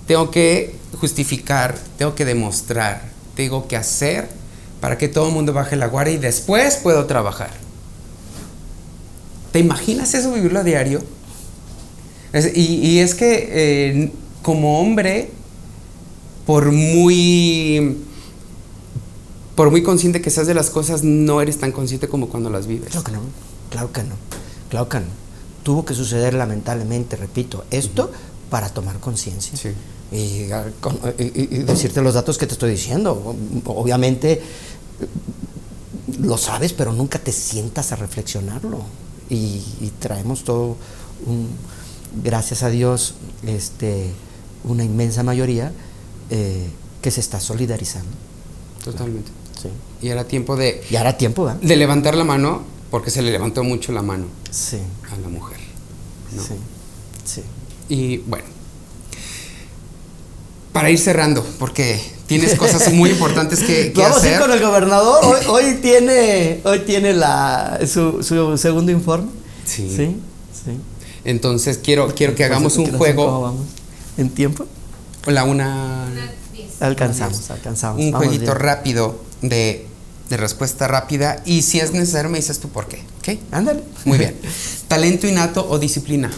tengo que justificar, tengo que demostrar, tengo que hacer para que todo el mundo baje la guardia y después puedo trabajar. ¿Te imaginas eso, vivirlo a diario? Y es que como hombre, por muy consciente que seas de las cosas, no eres tan consciente como cuando las vives. Claro que no. Tuvo que suceder lamentablemente, repito, esto para tomar conciencia. Sí. Y decirte los datos que te estoy diciendo. Obviamente lo sabes, pero nunca te sientas a reflexionarlo. Y traemos todo gracias a Dios, una inmensa mayoría que se está solidarizando. Totalmente. Sí. Y era tiempo de ¿verdad? levantar la mano, porque se le levantó mucho la mano Sí. a la mujer, ¿no? Sí. Y bueno, para ir cerrando, porque tienes cosas muy importantes que Vamos hacer. a ir con el gobernador. Hoy tiene su segundo informe. Sí. Sí. Entonces quiero que hagamos un juego. ¿Cómo vamos? ¿En tiempo? Una Alcanzamos. un Vamos jueguito bien. rápido de respuesta rápida, y si es necesario me dices tú por qué, ¿ok? Ándale. Muy bien. ¿Talento innato o disciplina?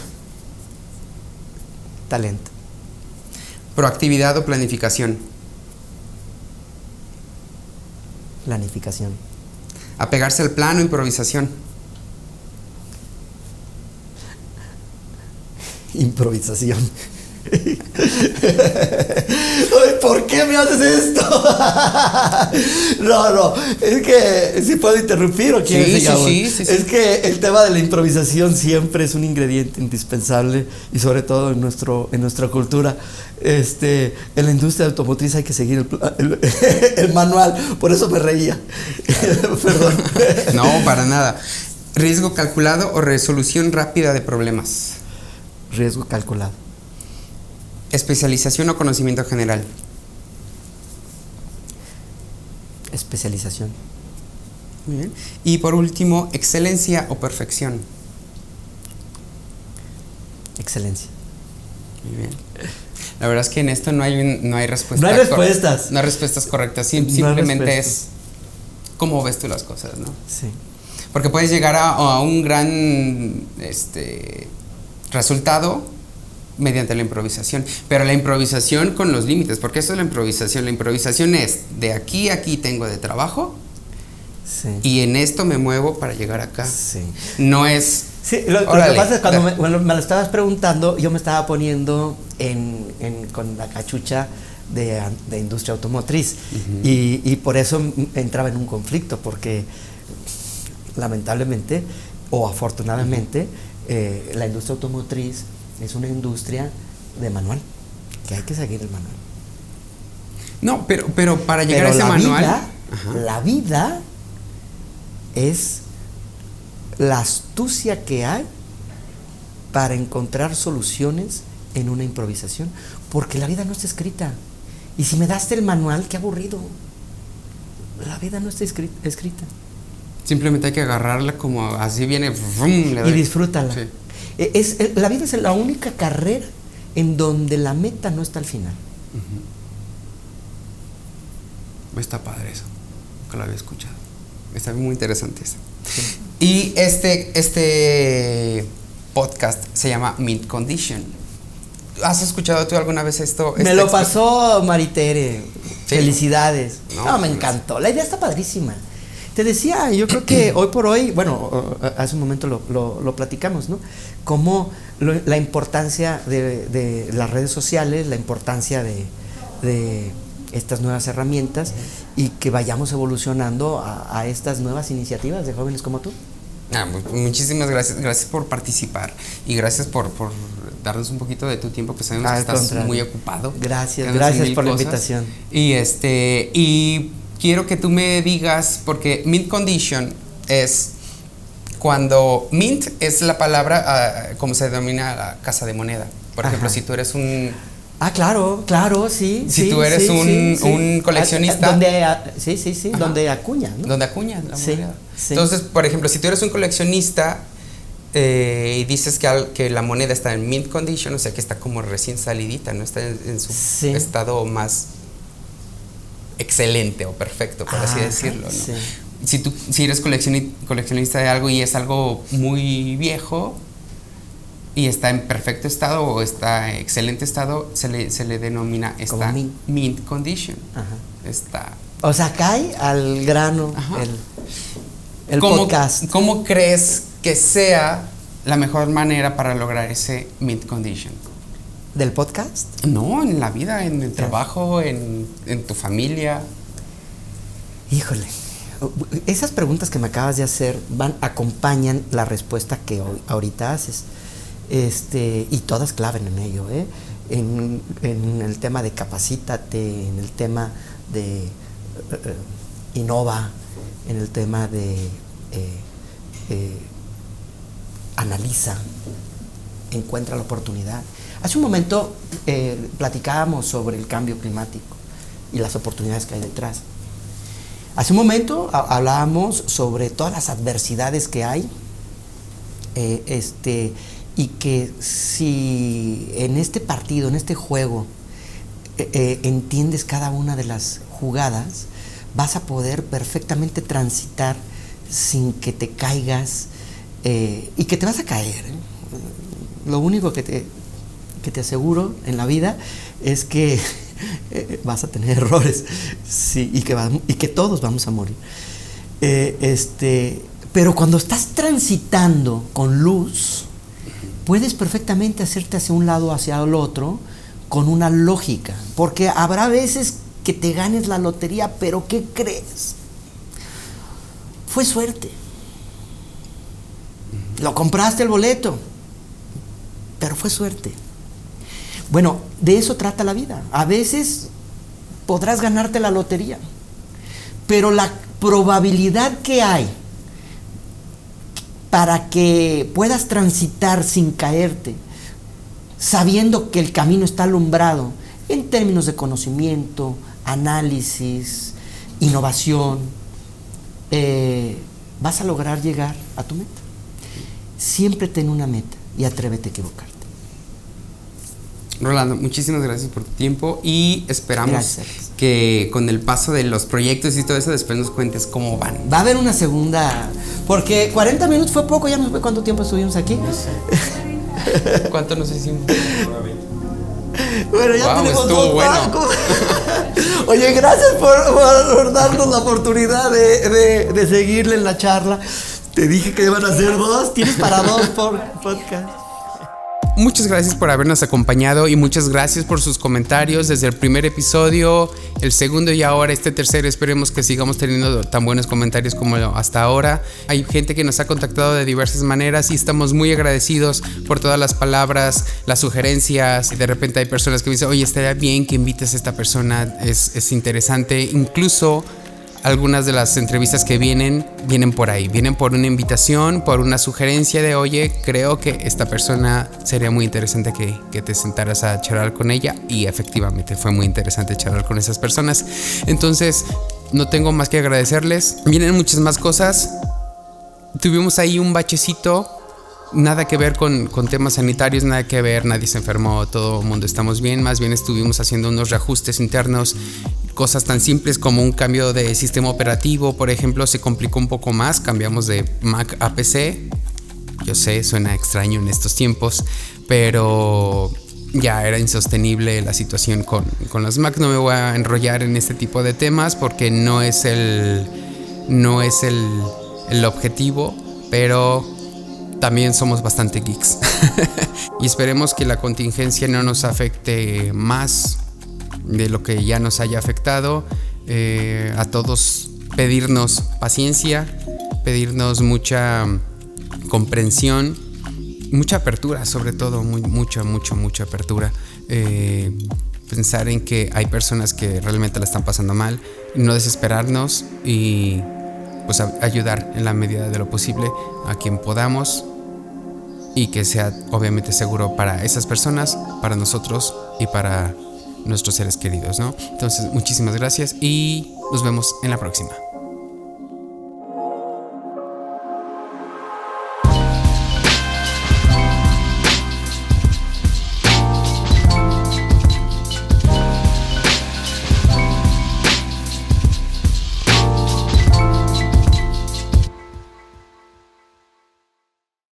Talento. ¿Proactividad o planificación? Planificación. ¿Apegarse al plan o improvisación? Improvisación. ¿Por qué me haces esto? No, es que si puedo interrumpir o quieres Sí. Es que el tema de la improvisación siempre es un ingrediente indispensable, y sobre todo en nuestra cultura. En la industria automotriz hay que seguir el manual, por eso me reía. Perdón. No, para nada. ¿Riesgo calculado o resolución rápida de problemas? Riesgo calculado. ¿Especialización o conocimiento general? Especialización. Muy bien. Y por último, ¿excelencia o perfección? Excelencia. Muy bien. La verdad es que en esto no hay respuesta. No hay respuestas. No hay respuestas correctas. Simplemente es cómo ves tú las cosas, ¿no? Sí. Porque puedes llegar a un gran resultado mediante la improvisación. Pero la improvisación con los límites, porque eso es la improvisación. La improvisación es de aquí a aquí tengo de trabajo. Sí. Y en esto me muevo para llegar acá. Sí. No es... Sí, lo que pasa es que cuando me lo estabas preguntando, yo me estaba poniendo con la cachucha de industria automotriz. Uh-huh. Y por eso entraba en un conflicto, porque lamentablemente o afortunadamente la industria automotriz es una industria de manual, que hay que seguir el manual. No, pero para llegar a ese manual... La vida es la astucia que hay para encontrar soluciones en una improvisación, porque la vida no está escrita. Y si me daste el manual, qué aburrido. La vida no está escrita. Simplemente hay que agarrarla como así viene. Y disfrútala. Sí. La vida es la única carrera en donde la meta no está al final. Uh-huh. Está padre eso. Nunca lo había escuchado. Está muy interesante eso. Sí. Y este podcast se llama Mint Condition. ¿Has escuchado tú alguna vez esto? Me lo pasó Maritere. ¿Sí? Felicidades. No, me encantó. La idea está padrísima. Te decía, yo creo que hoy por hoy, bueno, hace un momento lo platicamos, ¿no? Como la importancia de las redes sociales, la importancia de estas nuevas herramientas y que vayamos evolucionando a estas nuevas iniciativas de jóvenes como tú. Muchísimas gracias. Gracias por participar y gracias por darnos un poquito de tu tiempo, que sabemos que estás muy ocupado. Gracias por la invitación. Y quiero que tú me digas, porque Mint Condition es cuando Mint es la palabra como se denomina la casa de moneda. Por ejemplo, si tú eres un... claro, sí. Si tú eres un coleccionista... Donde acuña, ¿no? Donde acuña la moneda. Sí. Entonces, por ejemplo, si tú eres un coleccionista y dices que la moneda está en mint condition, o sea que está como recién salidita, no está en su estado más excelente o perfecto, por así decirlo, ¿no? Sí. Si eres coleccionista de algo y es algo muy viejo y está en perfecto estado o está en excelente estado, se le denomina esta mint condition. Ajá. O sea, cae al grano el podcast. ¿Cómo crees que sea la mejor manera para lograr ese mint condition? ¿Del podcast? No, en la vida, en el trabajo, en tu familia. Híjole, esas preguntas que me acabas de hacer acompañan la respuesta que ahorita haces. Y todas claven en ello, en el tema de capacítate, en el tema de innova, en el tema de analiza, encuentra la oportunidad. Hace un momento platicábamos sobre el cambio climático y las oportunidades que hay detrás. Hace un momento hablábamos sobre todas las adversidades que hay, y que si en este partido, en este juego, entiendes cada una de las jugadas, vas a poder perfectamente transitar sin que te caigas, y que te vas a caer. Lo único que te aseguro en la vida es que vas a tener errores, sí, y que todos vamos a morir. Pero cuando estás transitando con luz, puedes perfectamente hacerte hacia un lado o hacia el otro con una lógica, porque habrá veces que te ganes la lotería, pero ¿qué crees? Fue suerte. Lo compraste el boleto, pero fue suerte. Bueno, de eso trata la vida. A veces podrás ganarte la lotería, pero la probabilidad que hay para que puedas transitar sin caerte, sabiendo que el camino está alumbrado en términos de conocimiento, análisis, innovación, vas a lograr llegar a tu meta. Siempre ten una meta y atrévete a equivocarte. Rolando, muchísimas gracias por tu tiempo y esperamos que con el paso de los proyectos y todo eso después nos cuentes cómo van. Va a haber una segunda, porque 40 minutos fue poco, ya no sé cuánto tiempo estuvimos aquí. No sé. ¿Cuánto nos hicimos? Bueno, ya tenemos estuvo dos bueno. bancos. Oye, gracias por darnos la oportunidad de seguirle en la charla. Te dije que iban a ser 2, tienes para 2 por podcast. Muchas gracias por habernos acompañado y muchas gracias por sus comentarios desde el primer episodio, el segundo y ahora este tercero. Esperemos que sigamos teniendo tan buenos comentarios como hasta ahora. Hay gente que nos ha contactado de diversas maneras y estamos muy agradecidos por todas las palabras, las sugerencias. De repente hay personas que me dicen, oye, estaría bien que invites a esta persona, es interesante. Incluso algunas de las entrevistas que vienen por ahí, vienen por una invitación, por una sugerencia de, oye, creo que esta persona sería muy interesante que te sentaras a charlar con ella, y efectivamente fue muy interesante charlar con esas personas. Entonces, no tengo más que agradecerles. Vienen muchas más cosas. Tuvimos ahí un bachecito, nada que ver con temas sanitarios, nada que ver, nadie se enfermó, todo el mundo estamos bien. Más bien estuvimos haciendo unos reajustes internos. Cosas tan simples como un cambio de sistema operativo, por ejemplo, se complicó un poco más. Cambiamos de Mac a PC. Yo sé, suena extraño en estos tiempos, pero ya era insostenible la situación con las Mac. No me voy a enrollar en este tipo de temas porque no es el objetivo, pero también somos bastante geeks. Y esperemos que la contingencia no nos afecte más de lo que ya nos haya afectado. A todos pedirnos paciencia, pedirnos mucha comprensión, mucha apertura, sobre todo, mucha apertura. Pensar en que hay personas que realmente la están pasando mal, no desesperarnos y pues ayudar en la medida de lo posible a quien podamos, y que sea obviamente seguro para esas personas, para nosotros y para nuestros seres queridos, ¿no? Entonces, muchísimas gracias y nos vemos en la próxima.